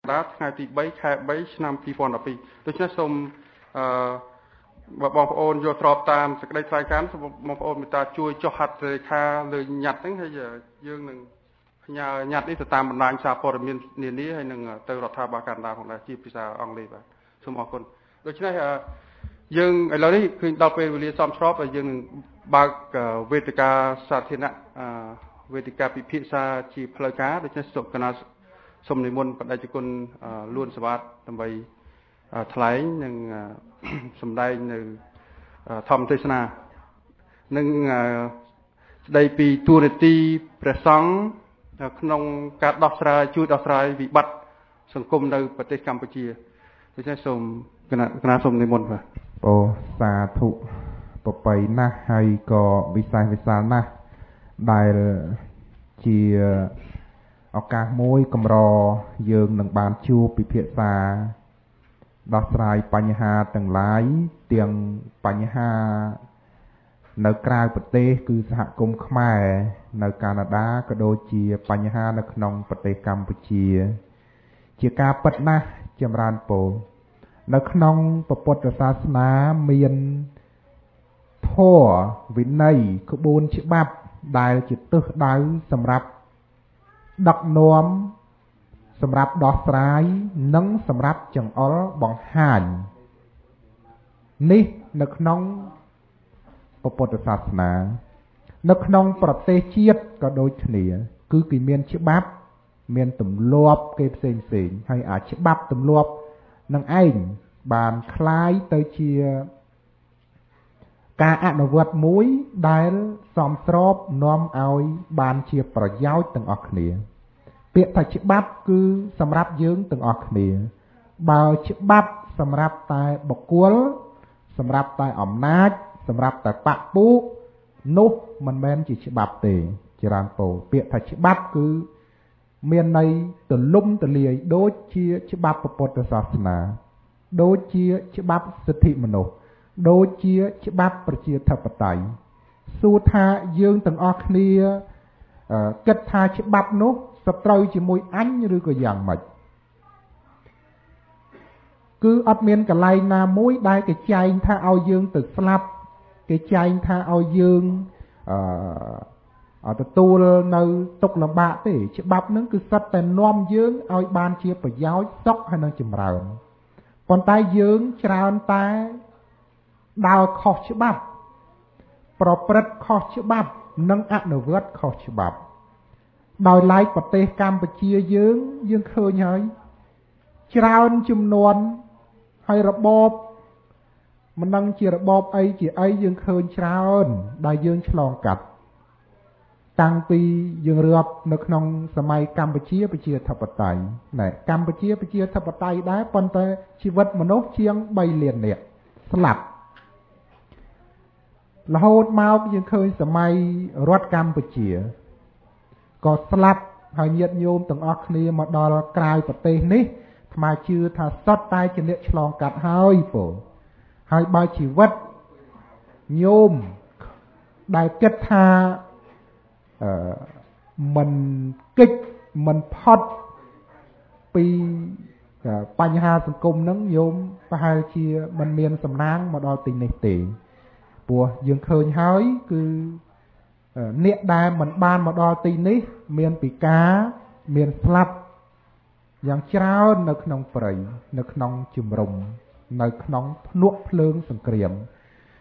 đã ngày thì bảy khai bảy năm kỳ phòn ở pi tôi nhớ xôm bong ôn vô trọp tam sẽ đây sai cán bong ôn người ta chui cho hạt rồi kha rồi nhặt tính hay giờ dương nừng nhà nhặt đi từ tam mình đang xa phò miền miềnนี้hay nừng từ lọt tháp bạc cản đàoของเราที่พิซซ่าอังกฤษแบบสมมติคนโดยเฉพาะយើងឥឡូវនេះគឺដល់ពេលវេលាសមស្របហើយយើងនឹងបើកវេទិកាសាធារណៈវេទិកាពិភាក្សាជាផ្លូវការដូច្នេះសូមនិមន្តបដិជគុណលួនសវត្តដើម្បីថ្លែងនិងសម្ដែងនៅធម្មទេសនានិងស្ដីពីទួនាទីព្រះសង្ឃក្នុងការដោះស្រាយជួយដោះស្រាយវិបត្តិសង្គមនៅប្រទេសកម្ពុជាដូច្នេះសូមគណៈសូមនិមន្តបាទអូសាធុប្របីណាស់ហើយក៏វិសាលណាស់ដែលជាឱកាសមួយកម្រយើងនឹងបានជួបពិភាក្សាដោះស្រាយបញ្ហាទាំងឡាយទាំងបញ្ហានៅក្រៅប្រទេសគឺសហគមន៍ខ្មែរនៅកាណាដាក៏ដូចជាបញ្ហានៅក្នុងប្រទេសកម្ពុជាជាការពិតណាស់ចម្រើនពរនៅក្នុងពុទ្ធសាសនាមានធម៌វិន័យក្បួនច្បាប់ដែលជាទិសដៅសម្រាប់ដឹកនាំសម្រាប់ដោះស្រាយនិងសម្រាប់ចង្អុលបង្ហាញនេះនៅក្នុងពុទ្ធសាសនានៅក្នុងប្រទេសជាតិក៏ដូចគ្នាគឺគេមានច្បាប់មានទម្លាប់គេផ្សេងហើយអាចច្បាប់ទម្លាប់នឹងឯងបានคล้ายទៅជាការអនុវត្តមួយដែលសមស្របនាំឲ្យបានជាប្រយោជន៍ទាំងអស់គ្នាពាក្យថាច្បាប់គឺសម្រាប់យើងទាំងអស់គ្នាបើច្បាប់សម្រាប់តែបុគ្គលសម្រាប់តែអំណាចសម្រាប់តែបពុនោះមិនមែនជាច្បាប់ទេចរានពោពាក្យថាច្បាប់គឺមានន័យទលំទលាយដូចជាច្បាប់ពុទ្ធសាសនាដូចជាច្បាប់សិទ្ធិមនុស្សដូចជាច្បាប់ប្រជាធិបតេយ្យសួរថាយើងទាំងអស់គ្នាគិតថាច្បាប់នោះសត្រូវជាមួយអញឬក៏យ៉ាងម៉េចគឺអត់មានកន្លែងណាមួយដែលគេចែងថាឲ្យយើងទៅស្លាប់គេចែងថាឲ្យយើងទទួលនៅទុក្ខលំបាកទេច្បាប់នឹងគឺសិតតែនាំយើងឲ្យបានជាប្រយោជន៍សុខហើយនឹងចម្រើនប៉ុន្តែយើងច្រើនតែដើរខុសច្បាប់ប្រព្រឹត្តខុសច្បាប់និងអនុវត្តខុសច្បាប់ដោយឡែកប្រទេសកម្ពុជាយើងឃើញហើយច្រើនចំនួនហើយរបបមិនដឹងជារបបអីជាអីយើងឃើញច្រើនដែលយើងឆ្លងកាត់តាំងពីយើងរាប់នៅក្នុងសម័យកម្ពុជាប្រជាធិបតេយ្យណែកម្ពុជាប្រជាធិបតេយ្យដែរប៉ុន្តែជីវិតមនុស្សជាង3លាននាក់ស្លាប់រហូតមកយើងឃើញសម័យរដ្ឋកម្ពុជាក៏ស្លាប់ហើយញាតិញោមទាំងអស់គ្នាមកដល់ក្រៅប្រទេសនេះអាត្មាជឿថាសុទ្ធតែជាអ្នកឆ្លងកាត់ហើយពលហើយបើជីវិតញោមដែលគិតថាមិនកិច្ចមិនផុតពីបញ្ហាសង្គមហ្នឹងញោមប្រហែលជាមិនមានសំណាងមកដល់ទីនេះទេព្រោះយើងឃើញហើយគឺអ្នកដែលមិនបានមកដល់ទីនេះមានពិការមានស្លាប់យ៉ាងច្រើននៅក្នុងព្រៃនៅក្នុងជំរំនៅក្នុងភ្នក់ភ្លើងសង្គ្រាម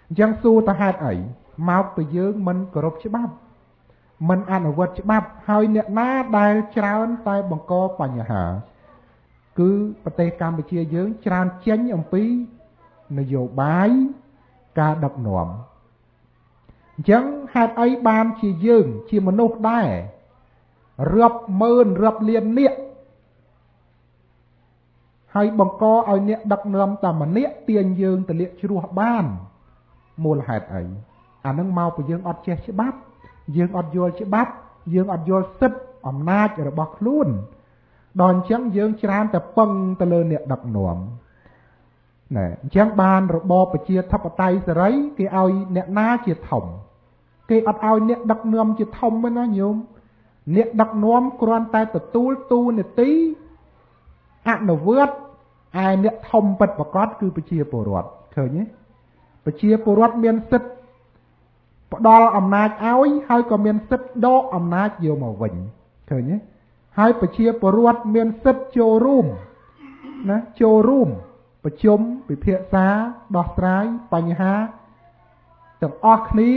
អញ្ចឹងសួរតើហេតុអីមកពីយើងមិនគោរពច្បាប់មិនអនុវត្តច្បាប់ហើយអ្នកណាដែលច្រើនតែបង្កបញ្ហាគឺប្រទេសកម្ពុជាយើងច្រើនចេញអំពីនយោបាយការដឹកនាំអញ្ចឹងហេតុអីបានជាយើងជាមនុស្សដែររាប់ម៉ឺនរាប់លាននាក់ហើយបង្កឲ្យអ្នកដឹកនាំតែម្នាក់ទាញយើងទៅលាកជ្រោះបានមូលហេតុអីអានឹងមកពីយើងអត់ចេះច្បាប់យើងអត់យល់ច្បាប់យើងអត់យល់សិទ្ធិអំណាចរបស់ខ្លួនដល់អញ្ចឹងយើងច្រើនតែពឹងទៅលើអ្នកដឹកនាំណែអញ្ចឹងបានរបបប្រជាធិបតេយ្យសេរីគេឲ្យអ្នកណាជាធំគេអត់ឲ្យអ្នកដឹកនាំជាធំទេណាញោមអ្នកដឹកនាំគ្រាន់តែទទួលតួនាទី នុវត្តឯអ្នកធំពិតប្រកបគឺប្រជាពលរដ្ឋឃើញទេប្រជាពលរដ្ឋមានសិទ្ធិផ្ដល់អំណាចឲ្យហើយក៏មានសិទ្ធិដកអំណាចយកមកវិញឃើញទេហើយប្រជាពលរដ្ឋមានសិទ្ធិចូលរួមណាចូលរួមប្រជុំពិភាក្សាដោះស្រាយបញ្ហាទាំងអស់គ្នា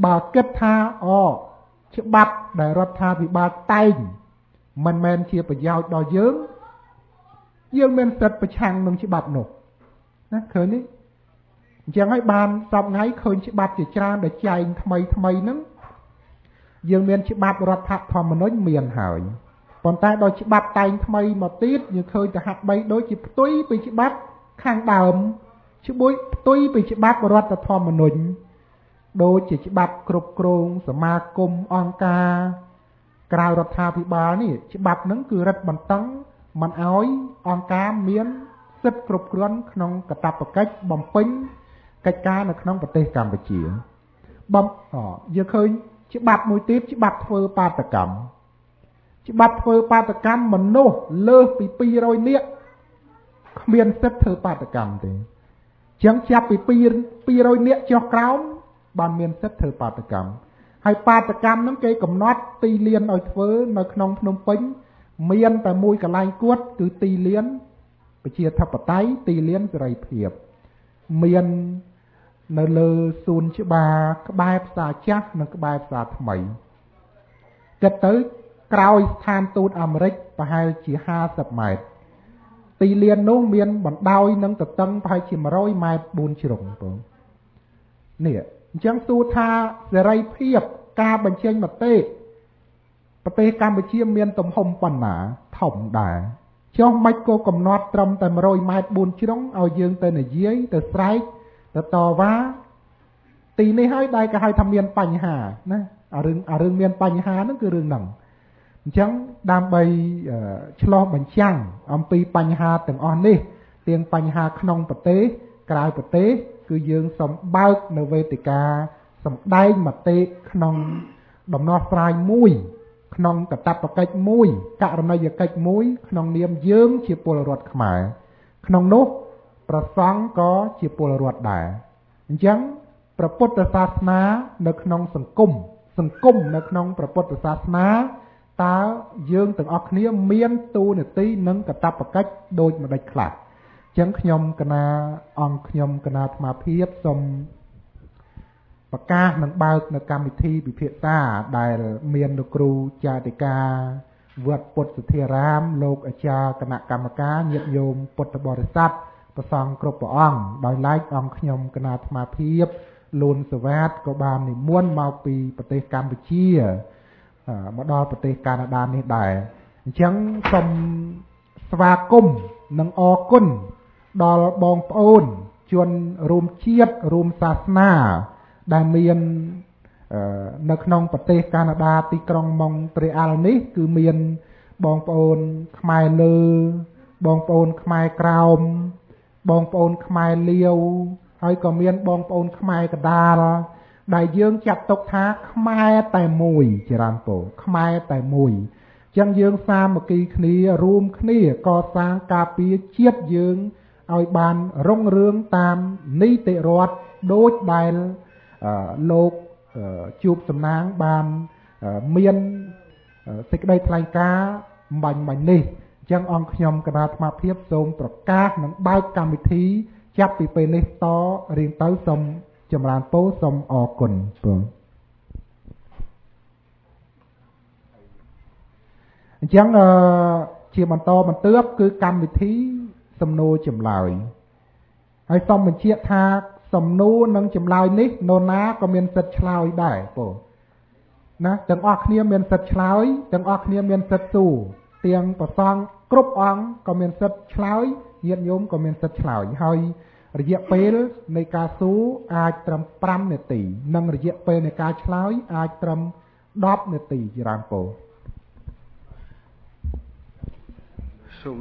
បើគិតថាច្បាប់ដែលរដ្ឋាភិបាលតែងមិនមែនជាប្រយោជន៍ដល់យើងមានសិទ្ធិប្រឆាំងនឹងច្បាប់នោះណាឃើញទេអញ្ចឹងហើយបានសពថ្ងៃឃើញច្បាប់ជាច្រើនដែលចែងថ្មីហ្នឹងយើងមានច្បាប់រដ្ឋធម្មនុញ្ញមានហើយប៉ុន្តែដល់ច្បាប់តែងថ្មីមកទៀតយើងឃើញទៅហាក់បីដូចជាផ្ទុយពីច្បាប់ខាងដើមផ្ទុយពីច្បាប់រដ្ឋធម្មនុញ្ញដូចជាច្បាប់គ្រប់គ្រងសមាគមអង្គការក្រៅរដ្ឋាភិបាលនេះច្បាប់ហ្នឹងគឺរឹតបន្តឹងមិនអោយអង្គការមានសិទ្ធិគ្រប់គ្រាន់ក្នុងកាតព្វកិច្ចបំពេញកិច្ចការនៅក្នុងប្រទេសកម្ពុជាយើងឃើញច្បាប់មួយទៀតច្បាប់ធ្វើបាតកម្មមនុស្សលើសពី200នាក់គ្មានសិទ្ធិធ្វើបាតកម្មទេចឹងចាប់ពី200នាក់ចុះក្រោមបានមានសិទ្ធិធ្វើបាតកម្មហើយបាតកម្មហ្នឹងគេកំណត់ទីលានឲ្យធ្វើនៅក្នុងភ្នំពេញមានតែមួយកន្លែងគួតគឺទីលានប្រជាធិបតេយ្យទីលានសេរីភាពមាននៅលើសួនច្បារក្បែរផ្សារចាស់និងក្បែរផ្សារថ្មីគិតទៅក្រោយស្ថានទូតអាមេរិកប្រហែលជា50ម៉ែត្រទីលាននោះមានបណ្ដោយនិងទទឹងប្រហែលជា100ម៉ែត្រ4ជ្រុងបងនេះអញ្ចឹងសួរថាសេរីភាពការបញ្ចេញមតិប្រទេសកម្ពុជាមានទំហំប៉ុណ្ណាធំដែរចុះមិនក៏កំណត់ត្រឹមតែ100ម៉ែត្រ4ជ្រុងឲ្យយើងទៅនិយាយទៅស្រែកទៅតវ៉ាទីនេះហើយដែលគេហៅថាមានបញ្ហាណារឿងមានបញ្ហាហ្នឹងគឺរឿងហ្នឹងអញ្ចឹងដើម្បីឆ្លោះបញ្ចាំងអំពីបញ្ហាទាំងអស់នេះទាំងបញ្ហាក្នុងប្រទេសក្រៅប្រទេសគឺយើងសូមបើកនៅវេទិកាសម្ដែងមតិក្នុងដំណោះស្រាយមួយក្នុងកាតព្វកិច្ចមួយករណីយកិច្ចមួយក្នុងនាមយើងជាពលរដ្ឋខ្មែរក្នុងនោះប្រសង់ក៏ជាពលរដ្ឋដែរអញ្ចឹងព្រះពុទ្ធសាសនានៅក្នុងសង្គមនៅក្នុងព្រះពុទ្ធសាសនាតើយើងទាំងអស់គ្នាមានទូនាទីនិងកាតព្វកិច្ចដូចម្ដេចខ្លះអញ្ចឹងខ្ញុំគណៈអាត្មាភាពសូមប្រកាសនឹងបើកនៅកម្មវិធីពិភាក្សាដែលមានលោកគ្រូចាតិកាវត្តពុទ្ធសទ្ធារាមលោកអាចារ្យគណៈកម្មការញាតិញោមពុទ្ធបរិស័ទព្រះសង្ឃគ្រប់ព្រះអង្គដោយឡែកអង្គខ្ញុំគណៈអាត្មាភាពលូនសវ៉ាតក៏បាននិមន្តមកពីប្រទេសកម្ពុជាមកដល់ប្រទេសកាណាដានេះដែរអញ្ចឹងសូមស្វាគមន៍និងអរគុណដល់បងប្អូនជនរួមជាតិរួមសាសនាដែលមាននៅក្នុងប្រទេសកាណាដាទីក្រុងម៉ុងត្រេអាល់នេះគឺមានបងប្អូនខ្មែរលើបងប្អូនខ្មែរក្រោមបងប្អូនខ្មែរលាវហើយក៏មានបងប្អូនខ្មែរកដាលដែលយើងចាត់ទុកថាខ្មែរតែមួយចរន្តពោខ្មែរតែមួយអញ្ចឹងយើងសាមគ្គីគ្នារួមគ្នាកសាងការពារជាតិយើងឲ្យបានរុងរឿងតាមនីតិរដ្ឋដូចដែលលោកជួបសំណាងបានមានសេចក្តីថ្លែងការណ៍បាញ់នេះអញ្ចឹងអង្គខ្ញុំគណៈអាត្មាភាពសូមប្រកាសនិងបើកកម្មវិធីចាប់ពីពេលនេះតរៀងទៅសូមចម្រើនពរសូមអរគុណបងអញ្ចឹងជាបន្តបន្ទាប់គឺកម្មវិធីសំណួរចម្លើយហើយសូមបញ្ជាក់ថាសំណួរនិងចម្លើយនេះនរណាក៏មានសិទ្ធិឆ្លើយដែរបងណាទាំងអស់គ្នាមានសិទ្ធិឆ្លើយទាំងអស់គ្នាមានសិទ្ធិសួរទាំងប្រសង់គ្រប់អង្គក៏មានសិទ្ធិឆ្លើយញាតិញោមក៏មានសិទ្ធិឆ្លើយហើយរយៈពេលនៃការសួរអាចត្រឹម5នាទីនិងរយៈពេលនៃការឆ្លើយអាចត្រឹម10នាទីចរន្តពោសូម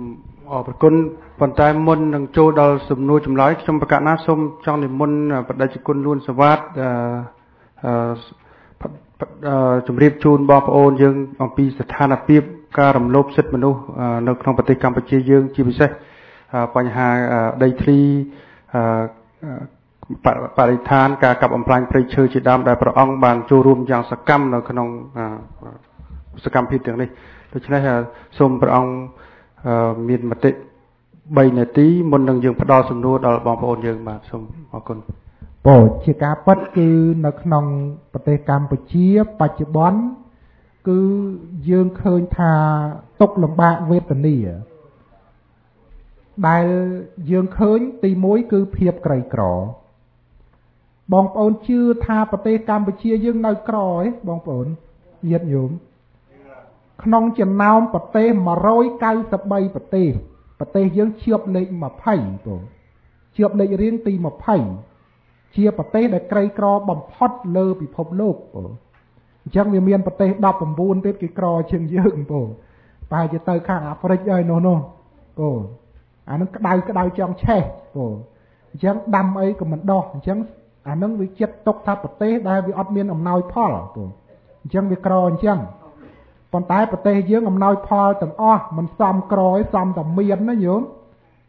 អរគុណប៉ុន្តែមុននឹងចូលដល់សំណួរចម្លើយខ្ញុំប្រកាសណាសូមចង់និមន្តបដិជគុណលួនសវ៉ាតជម្រាបជូនបងប្អូនយើងអំពីស្ថានភាព ការរំលោភសិទ្ធិមនុស្សនៅក្នុងប្រទេសកម្ពុជាយើងជាពិសេសបញ្ហាដីធ្លីបរិស្ថានការកាប់បំផ្លាញព្រៃឈើជាដើមដែលព្រះអង្គបានចូលរួមយ៉ាងសកម្មនៅក្នុងសកម្មភាពទាំងនេះដូច្នេះសូមព្រះអង្គមានមតិ3នាទីមុននឹងយើងផ្ដល់សំណួរដល់បងប្អូនយើងបាទសូមអរគុណបងជាការពិតគឺនៅក្នុងប្រទេសកម្ពុជាបច្ចុប្បន្នគឺយើងឃើញថាទុក្ខលំបាកវេទនាដែលយើងឃើញទី1គឺភាពក្រីក្របងប្អូនជឿថាប្រទេសកម្ពុជាយើងនៅក្រទេបងប្អូនញាតិញោមក្នុងចំណោមប្រទេស193ប្រទេសយើងជាប់លេខ20បងជាប់លេខរៀងទី20ជាប្រទេសដែលក្រីក្របំផុតលើពិភពលោកបងអញ្ចឹងវាមានប្រទេស19ទៀតគេក្រជាងយើងបងប្រហែលជាទៅខាងអាហ្វ្រិកហើយនោះបងអានឹងក្តៅចង់ឆេះបងអញ្ចឹងដាំអីក៏មិនដោះអញ្ចឹងអានឹងវាចិត្តຕົកថាប្រទេសដែលវាអត់មានអំណោយផលបងអញ្ចឹងវាក្រអញ្ចឹងប៉ុន្តែប្រទេសយើងអំណោយផលទាំងអស់មិនសមក្រឯសមតែមានណាញោម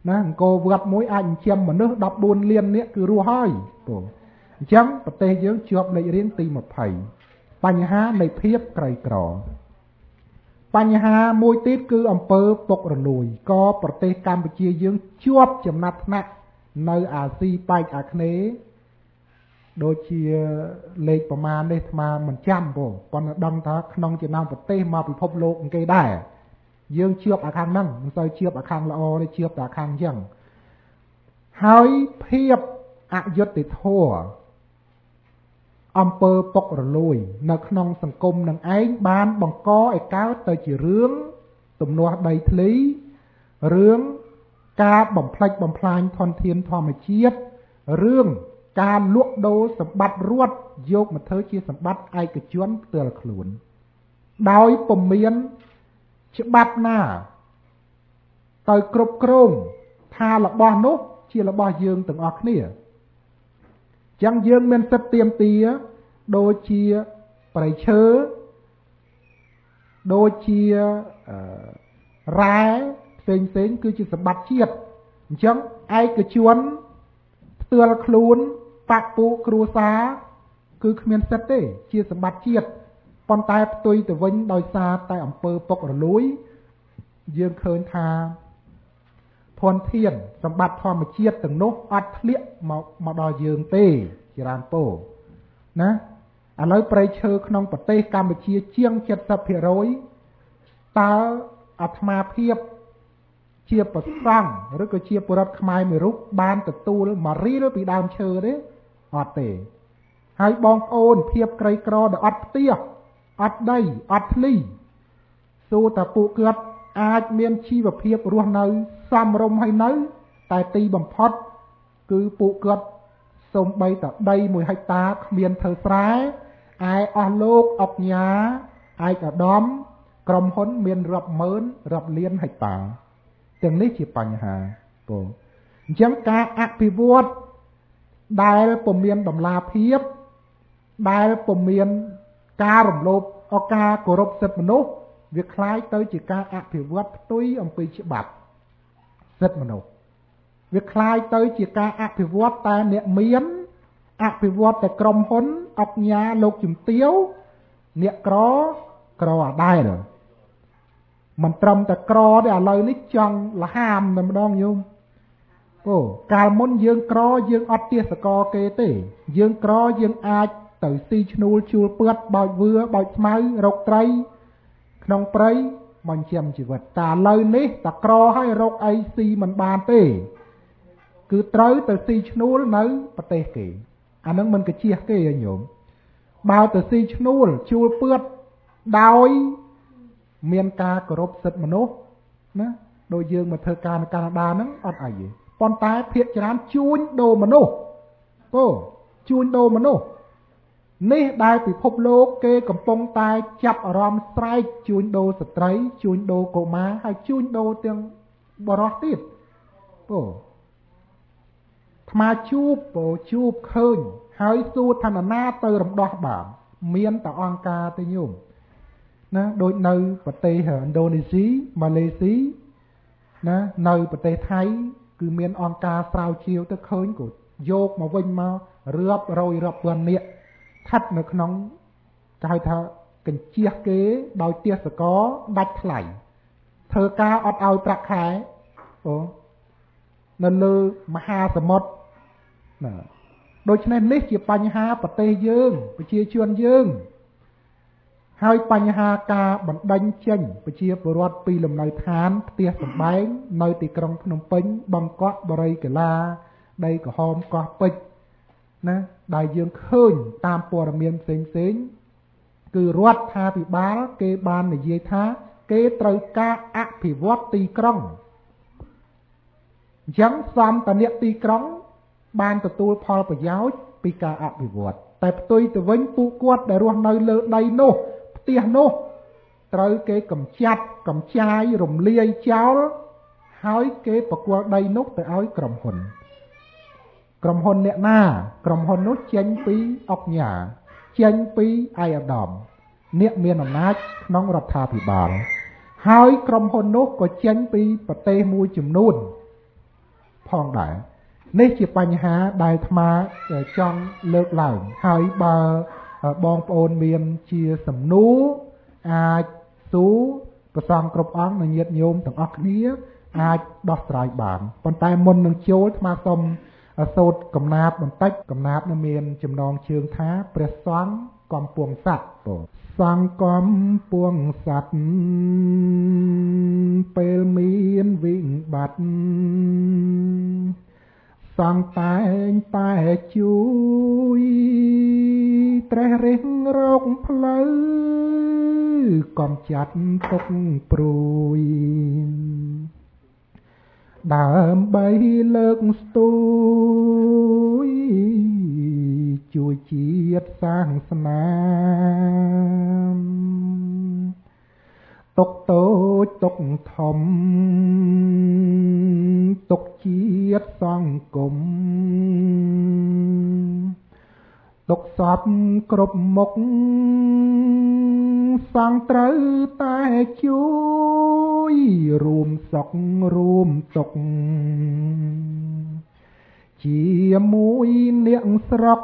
ណាអង្គរវត្តមួយអាចចិញ្ចឹមមនុស្ស14លាននាក់គឺរស់ហើយបងអញ្ចឹងប្រទេសយើងជាប់លេខរៀងទី20បញ្ហានៃភាពក្រីក្របញ្ហាមួយទៀតគឺអំពើពុករលួយក៏ប្រទេសកម្ពុជាយើងជាប់ចំណាត់ថ្នាក់នៅអាស៊ីប៉ែកអាគ្នេយ៍ដូចជាលេខប្រមាណនេះអាត្មាមិនចាំបងប៉ុន្តែដឹងថាក្នុងចំណោមប្រទេសមកពិភពលោកគេដែរយើងជាប់អាខាងហ្នឹងមិនសូវជាប់អាខាងល្អទេជាប់តែអាខាងអញ្ចឹងហើយភាពអយុត្តិធម៌អំពើពុករលួយនៅក្នុងសង្គមនឹងឯងបានបង្កឲ្យកើតទៅជារឿងទំនាស់ដីធ្លីរឿងការបំផ្លិចបំផ្លាញធនធានធម្មជាតិរឿងការលក់ដូរសម្បត្តិរដ្ឋយកមកធ្វើជាសម្បត្តិឯកជនផ្ទាល់ខ្លួនដោយពុំមានច្បាប់ណាទៅគ្រប់គ្រងថារបស់នោះជារបស់យើងទាំងអស់គ្នាចឹងយើងមានសិទ្ធិទាមទារដូចជាប្រៃឈើដូចជារ៉ែផ្សេងគឺជាសម្បត្តិជាតិអញ្ចឹងឯកជនផ្ទាល់ខ្លួនបពុគ្រួសារគឺគ្មានសិទ្ធិទេជាសម្បត្តិជាតិប៉ុន្តែផ្ទុយទៅវិញដោយសារតែអំពើពុករលួយយើងឃើញថាធនធានសម្បត្តិធម្មជាតិទាំងនោះអត់ធ្លាក់មកដល់យើងទេជារានពោណាឥឡូវព្រៃឈើក្នុងប្រទេសកម្ពុជាជាង 70% តើអាត្មាភាពជាប្រសង់ឬក៏ជាពលរដ្ឋខ្មែរមួយរូបបានទទួលមួយរៀលពីដើមឈើទេអត់ទេហើយបងប្អូនភាពក្រីក្រដែលអត់ផ្ទះអត់ដីអត់ធ្លីសួរថាពួកគាត់អាចមានជីវភាពរស់នៅសមរម្យហើយនៅតែទីបំផុតគឺពួកគាត់សូម្បីតែដី1ហិកតាគ្មានធ្វើស្រែឯអស់លោកអុកញ៉ាឯកឧត្តមក្រុមហ៊ុនមានរាប់ម៉ឺនរាប់លានហិកតាទាំងនេះជាបញ្ហាបងអញ្ចឹងការអភិវឌ្ឍដែលពុំមានតម្លាភាពដែលពុំមានការរំលោភឱកាសគោរពសិទ្ធិមនុស្សវាคล้ายទៅជាការអភិវឌ្ឍផ្ទុយអំពីច្បាប់សិទ្ធិមនុស្សវាคล้ายទៅជាការអភិវឌ្ឍតែអ្នកមានអភិវឌ្ឍតែក្រុមហ៊ុនអុកញ៉ាលោកជំទាវអ្នកក្រអដែរមិនត្រឹមតែក្រទេឥឡូវនេះចង់លហាមតែម្ដងញោមអូកាលមុនយើងក្រយើងអត់ទាសកគេទេយើងក្រយើងអាចទៅស៊ីឈ្នួលជួលពឿតបោចវឿបោចស្មៅរកត្រីក្នុងព្រៃបញ្ចាំជីវិតតែឥឡូវនេះតែក្រហើយរកអីស៊ីមិនបានទេគឺត្រូវទៅស៊ីឈ្នួលនៅប្រទេសគេអានឹងមិនកជៀសគេញោមបើទៅស៊ីឈ្នួលជួលពឿតដោយមានការគោរពសិទ្ធិមនុស្សណាដូចយើងមកធ្វើការនៅកាណាដាហ្នឹងអត់អីទេប៉ុន្តែភាគច្រើនជួញដូរមនុស្សជួញដូរមនុស្សនេះដែលពិភពលោកគេកំពុងតែចាប់អារម្មណ៍ស្រែកជួញដូរស្ត្រីជួញដូរកុមារហើយជួញដូរទាំងបរិសុទ្ធទៀតថ្មជួបឃើញហើយសួរថាណាទៅរំដោះបានមានតែអង្គការទេញោម ណាដូចនៅប្រទេសឥណ្ឌូនេស៊ីម៉ាឡេស៊ីណានៅប្រទេសថៃគឺមានអង្គការស្រាវជ្រាវទៅឃើញក៏យកមកវិញមករាប់រយរាប់ពាន់នាក់ស្ថិតនៅក្នុងគេហៅថាកញ្ជះគេដោយទេសកលដាច់ថ្លៃធ្វើការអត់ឲ្យប្រាក់ខែអូនៅលើមហាសមុទ្រណាដូច្នេះនេះជាបញ្ហាប្រទេសយើងប្រជាជនយើងហើយបញ្ហាការបណ្ដេញចេញប្រជាពលរដ្ឋពីលំនៅឋានផ្ទះសម្បែងនៅទីក្រុងភ្នំពេញបឹងកក់បរិយាកាដីក្រហមកោះពេជ្រណាដែលយើងឃើញតាមព័ត៌មានផ្សេងគឺរដ្ឋាភិបាលគេបាននិយាយថាគេត្រូវការអភិវឌ្ឍទីក្រុងអញ្ចឹងសំតអ្នកទីក្រុងបានទទួលផលប្រយោជន៍ពីការអភិវឌ្ឍតែផ្ទុយទៅវិញពួកគាត់ដែលរស់នៅលើដីនោះផ្ទះនោះត្រូវគេកម្ចាត់កម្ចាយរំលាយចោលហើយគេប្រគល់ដីនោះទៅឲ្យក្រុមហ៊ុនអ្នកណាក្រុមហ៊ុននោះចេញពីអុកញ៉ាចេញពីអាយដាមអ្នកមានអំណាចក្នុងរដ្ឋាភិបាលហើយក្រុមហ៊ុននោះក៏ចេញពីប្រទេសមួយចំនួនផងដែរនេះជាបញ្ហាដែលអាត្មាចង់លើកឡើងហើយបើបងប្អូនមានជាសំណួរអាចសួរព្រះសង្ឃគ្រប់អង្គនិងញាតិញោមទាំងអស់គ្នាអាចដោះស្រាយបានប៉ុន្តែមុននឹងចូលអាត្មាសូមសូត្រកំណាព្យបន្តិចកំណាព្យនោះមានចំណងជើងថាព្រះសង្ឃកំពុងស័ក្តិសង្ឃកំពុងស័ក្តិពេលមានវិបត្តិសង្ឃតែងតែជួយត្រេះរិះរកផ្លូវកំចាត់ទុកព្រួយដើម្បីលើកស្ទួយជួយជាតិសាសនាទុកតូចទុកធំទុកជាតិសង្គមទុកសពគ្រប់មុខសង្ឃត្រូវតែជួយរួមសុខរួមទុក្ខជាមួយអ្នកស្រុក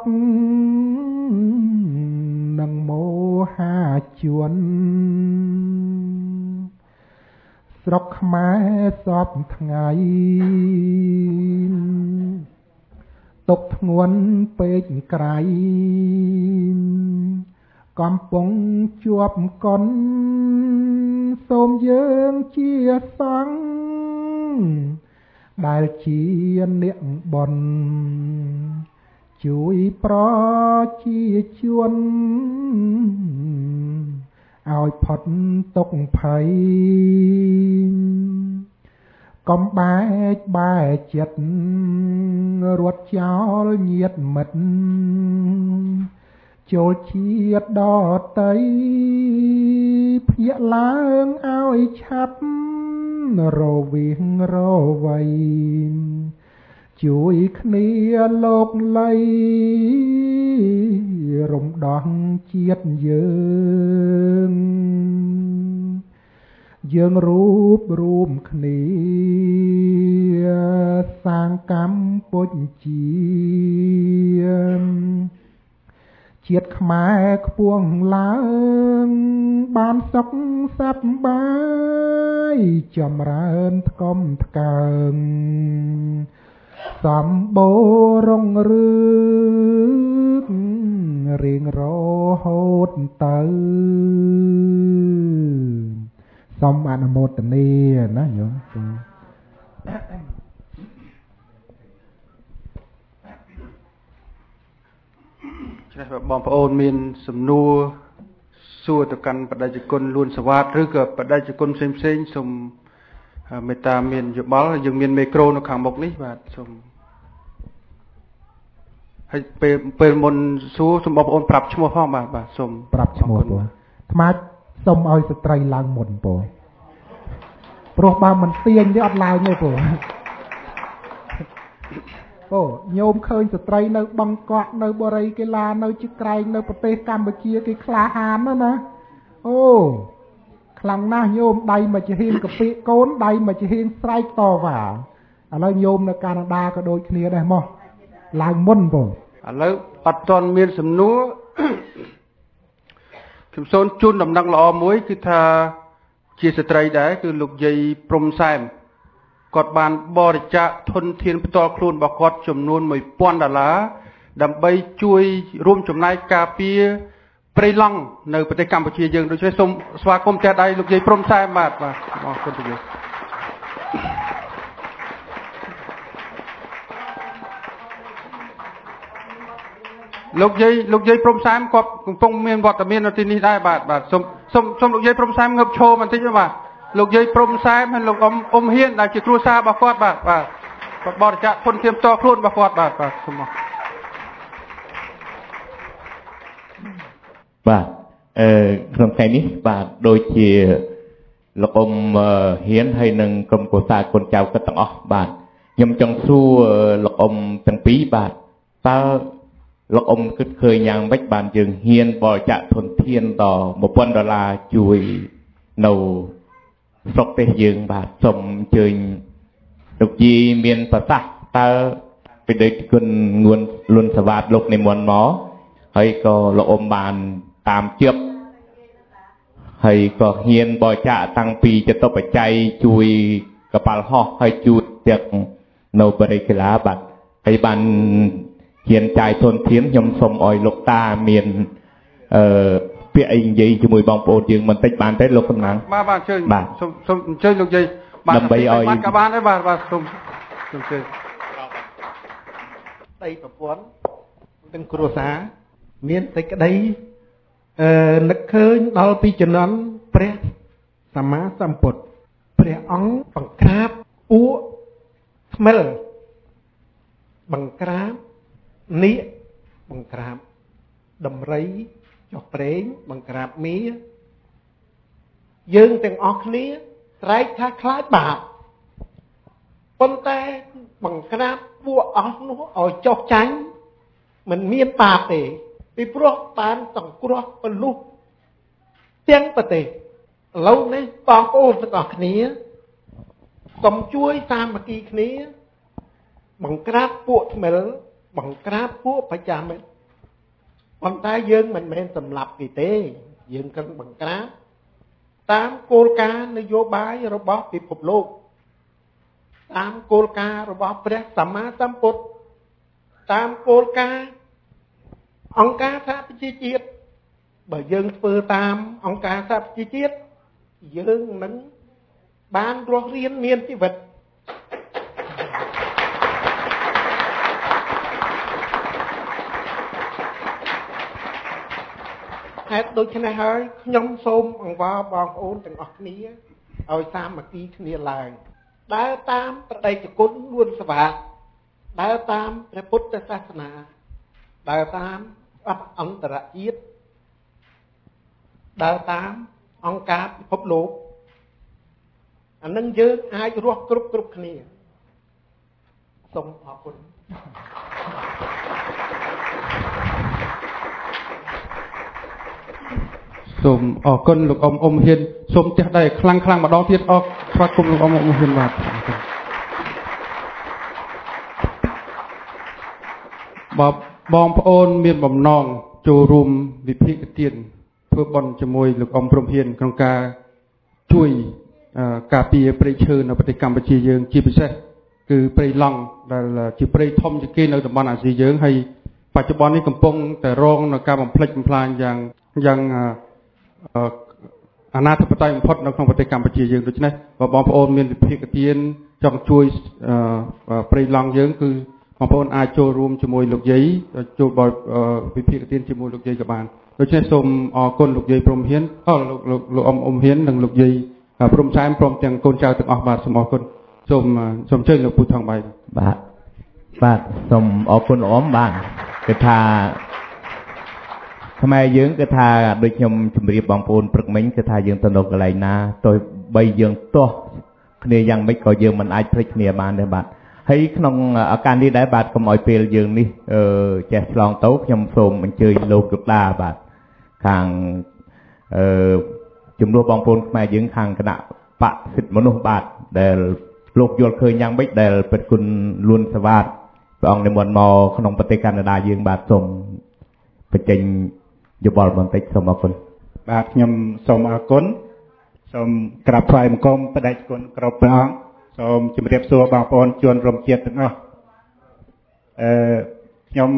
និងមហាជនស្រុកខ្មែរសពថ្ងៃទុកធ្ងន់ពេកក្រៃកំពុងជាប់កុនសូមយើងជាសង្ឃដែលជាអ្នកបុណ្យជួយប្រជាជនឲ្យផុតទុក្ខភ័យកុំបែកបែកចិត្តរត់ចោលញាតិមិត្តចូលជាតិដតីភ្ញាក់ឡើងឲ្យឆាប់រវាងរវៃជួយគ្នាលោកលៃរំដោះជាតិយើងរួបរួមគ្នាសាងកម្ពុជាជាតិខ្មែរខ្ពស់ឡើងបានសុខសប្បាយចម្រើនថ្កុំថ្កើងសម្បូររុងរឿងរៀងរហូតទៅសូមអនុមោទនាណាញោមចា៎បងប្អូនមានសំណួរសួរទៅកាន់បដិជគុណលួនសវ៉ាតឬក៏បដិជគុណផ្សេងៗសូមមេត្តាមានយោបល់យើងមានមីក្រូនៅខាងមុខនេះបាទសូមហើយពេលមុនសួរសូមបងប្អូនប្រាប់ឈ្មោះផងបាទសូមប្រាប់ឈ្មោះបងថ្មសូមឲ្យស្ត្រីឡើងមុនបងព្រោះបើមិនទាញទេអត់ឡើងទេបងអូញោមឃើញស្ត្រីនៅបឹងកក់នៅបរិយាកាឡានៅជាក្រែងនៅប្រទេសកម្ពុជាគេក្លាហានណាអូ ខ្លាំងណាស់ញោមដៃមកជាហៀងកាពីកូនដៃមកជាហៀងស្រែកតវ៉ាឥឡូវញោមនៅកាណាដាក៏ដូចគ្នាដែរមកឡើងមុនបងឥឡូវអត់ទាន់មានសំណួរខ្ញុំសូមជូនដំណឹងល្អមួយគឺថាជាស្ត្រីដែរគឺលោកយាយព្រំសែមគាត់បានបរិច្ចាគធនធានផ្ទាល់ខ្លួនរបស់គាត់ចំនួន$1000ដើម្បីជួយរួមចំណែកការពារព្រៃឡង់នៅប្រទេសកម្ពុជាយើងដូច្នេះសូមស្វាគមន៍ចាស់ដៃលោកយាយព្រំសែមបាទអរគុណលោកលោកយាយព្រំសែមគាត់កំពុងមានវត្តមាននៅទីនេះដែរបាទសូមលោកយាយព្រំសែមងើបឈរបន្តិចបាទលោកយាយព្រំសែមហើយលោកអ៊ំហ៊ានដែលជាគ្រួសាររបស់គាត់បាទគាត់បរិច្ចាគធនធានផ្ទាល់ខ្លួនរបស់គាត់បាទសូមមកបាទក្នុងថ្ងៃនេះបាទដូចជាលោកអ៊ំហ៊ានហើយនឹងក្រុមគ្រួសារកូនចៅគាត់ទាំងអស់បាទខ្ញុំចង់សួរលោកអ៊ំទាំងពីរបាទតើលោកអ៊ំគិតឃើញយ៉ាងម៉េចបានយើងហ៊ានបរិច្ចាគធនធានដល់$1000ជួយនៅស្រុកទេសយើងបាទសូមអញ្ជើញលោកជីមានប្រសាសន៍តើពីដូចគុណងួនលុនសវ៉ាតលោកនិមន្តមកហើយក៏លោកអ៊ំបានតាមជៀបហើយក៏ហ៊ានបរិច្ចាគតាំងពីចតុបច្ច័យជួយកប៉ាល់ហោះហើយជួយទាំងនៅបរិយាកាសបាទហើយបានហ៊ានចាយធនធានខ្ញុំសូមឲ្យលោកតាមានពាក្យអីនិយាយជាមួយបងប្អូនយើងបន្តិចបានទេលោកកំណាងបាទអញ្ជើញសូមអញ្ជើញលោកយាយដើម្បីឲ្យបានក៏បានដែរបាទសូមអញ្ជើញដីប្រពន្ធទាំងគ្រួសារមានសេចក្តីនឹកឃើញដល់ពីជំនាន់ព្រះសម្មាសម្ពុទ្ធព្រះអង្គបង្ក្រាបពួកថ្មិលបង្ក្រាបនាគបង្ក្រាបដំរីចុះប្រេងបង្ក្រាបមីយើងទាំងអស់គ្នាស្រែកថាខ្លាចបាបប៉ុន្តែបង្ក្រាបពួកអស់នោះឲ្យចុះចាញ់មិនមានបាបទេពីព្រោះបានសង្គ្រោះពលុទាំងប្រទេសឥឡូវនេះបងប្អូនទាំងអស់គ្នាសូមជួយសាមគ្គីគ្នាបង្ក្រាបពួកថ្មិលបង្ក្រាបពួកបច្ចាមិត្តប៉ុន្តែយើងមិនមែនសម្លាប់គេទេយើងគឹងបង្ក្រាបតាមគោលការណ៍នយោបាយរបស់ពិភពលោកតាមគោលការណ៍របស់ព្រះសម្មាសម្ពុទ្ធតាមគោលការណ៍អង្គការសហប្រជាជាតិបើយើងធ្វើតាមអង្គការសហប្រជាជាតិយើងនឹងបានរស់រានមានជីវិតហេតុដូច្នេះហើយខ្ញុំសូមអង្វរបងប្អូនទាំងអស់គ្នាឲ្យសាមគ្គីគ្នាឡើងដើរតាមប្រតិជគុណនួនសវ៉ាដើរតាមព្រះពុទ្ធសាសនាដើរតាមអន្តរជាតិដើរតាមអង្គការពិភពលោកអានឹងយើងអាចរស់គ្រប់គ្នាសូមអរគុណសូមអរគុណលោកអ៊ំហ៊ានសូមចេះដែរខ្លាំងម្ដងទៀតអរស្វាគមន៍លោកអ៊ំហ៊ានបាទបងប្អូនមានបំណងចូលរួមវិភាគទានធ្វើបុណ្យជាមួយលោកអ៊ំព្រំហ៊ានក្នុងការជួយការពារព្រៃឈើនៅប្រទេសកម្ពុជាយើងជាពិសេសគឺព្រៃឡង់ដែលជាព្រៃធំជាងគេនៅតំបន់អាស៊ីយើងហើយបច្ចុប្បន្ននេះកំពុងតែរងនៅការបំផ្លិចបំផ្លាញយ៉ាងអាណាធិបតេយ្យបំផុតនៅក្នុងប្រទេសកម្ពុជាយើងដូច្នេះបើបងប្អូនមានវិភាគទានចង់ជួយព្រៃឡង់យើងគឺបងប្អូនអាចចូលរួមជាមួយលោកយាយចូលវិភាគទានជាមួយលោកយាយក៏បានដូច្នេះសូមអរគុណលោកយាយព្រំហ៊ានលោកអ៊ំហ៊ាននិងលោកយាយព្រំសែមព្រមទាំងកូនចៅទាំងអស់បាទសូមអរគុណសូមអញ្ជើញលោកពូថងបាយបាទសូមអរគុណអ៊ំបាទគឺថាខ្មែរយើងគឺថាដូចខ្ញុំជម្រាបបងប្អូនព្រឹកមិញគឺថាយើងទៅនៅកន្លែងណាទោះបីយើងទាស់គ្នាយ៉ាងម៉េចក៏យើងមិនអាចភ្លេចគ្នាបានដែរបាទហើយក្នុងឱកាសនេះដែរបាទកុំឲ្យពេលយើងនេះចេះឆ្លងទៅខ្ញុំសូមអញ្ជើញលោកតាបាទខាង ជំនួសបងប្អូនខ្មែរយើងខាងគណៈបកសិទ្ធិមនុស្សបាទដែលលោកយល់ឃើញយ៉ាងម៉េចដែលពិតគុណលួនសវ៉ាតព្រះអង្គនិមន្តមកក្នុងប្រទេសកាណាដាយើងបាទសូមបញ្ចេញយោបល់បន្តិចសូមអរគុណបាទខ្ញុំសូមអរគុណសូមក្រាបថ្វាយបង្គំបដិគុណគ្រប់ព្រះអង្គសូមជម្រាបសួរបងប្អូនជនរួមជាតិទាំងអស់ខ្ញុំ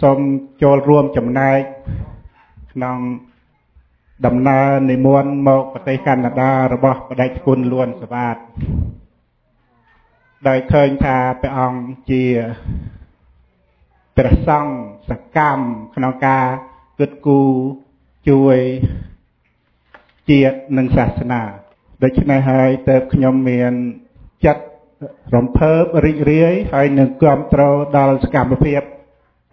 សូមចូលរួមចំណែកក្នុងដំណើរនិមន្តមកប្រទេសកាណាដារបស់បដិគុណលួនសវ៉ាតដោយឃើញថាព្រះអង្គជាព្រះសង្ឃសកម្មក្នុងការគិតគូរជួយជាតិនិងសាសនាដូច្នេះហើយទើបខ្ញុំមានចិត្តរំភើបរីករាយហើយនឹងគាំទ្រដល់សកម្មភាព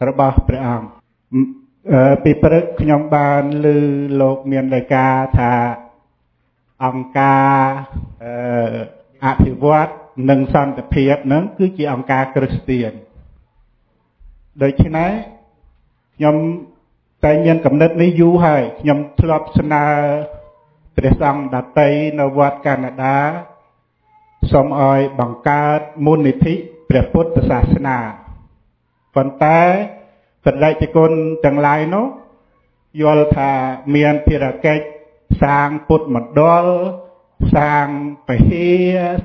របស់ព្រះអង្គពីព្រឹកខ្ញុំបានឮលោកមានលេខាថាអង្គការអភិវឌ្ឍនិងសន្តិភាពនឹងគឺជាអង្គការគ្រីស្ទានដូច្នេះខ្ញុំតែមានកំណត់នេះយូរហើយខ្ញុំធ្លាប់ស្នើព្រះសង្ឃដតីនៅវត្តកាណាដាសូមឲ្យបង្កើតមូលនិធិព្រះពុទ្ធសាសនាប៉ុន្តែបដិគុណទាំងឡាយនោះយល់ថាមានភារកិច្ចសាងពុទ្ធមណ្ឌលសាងពហិ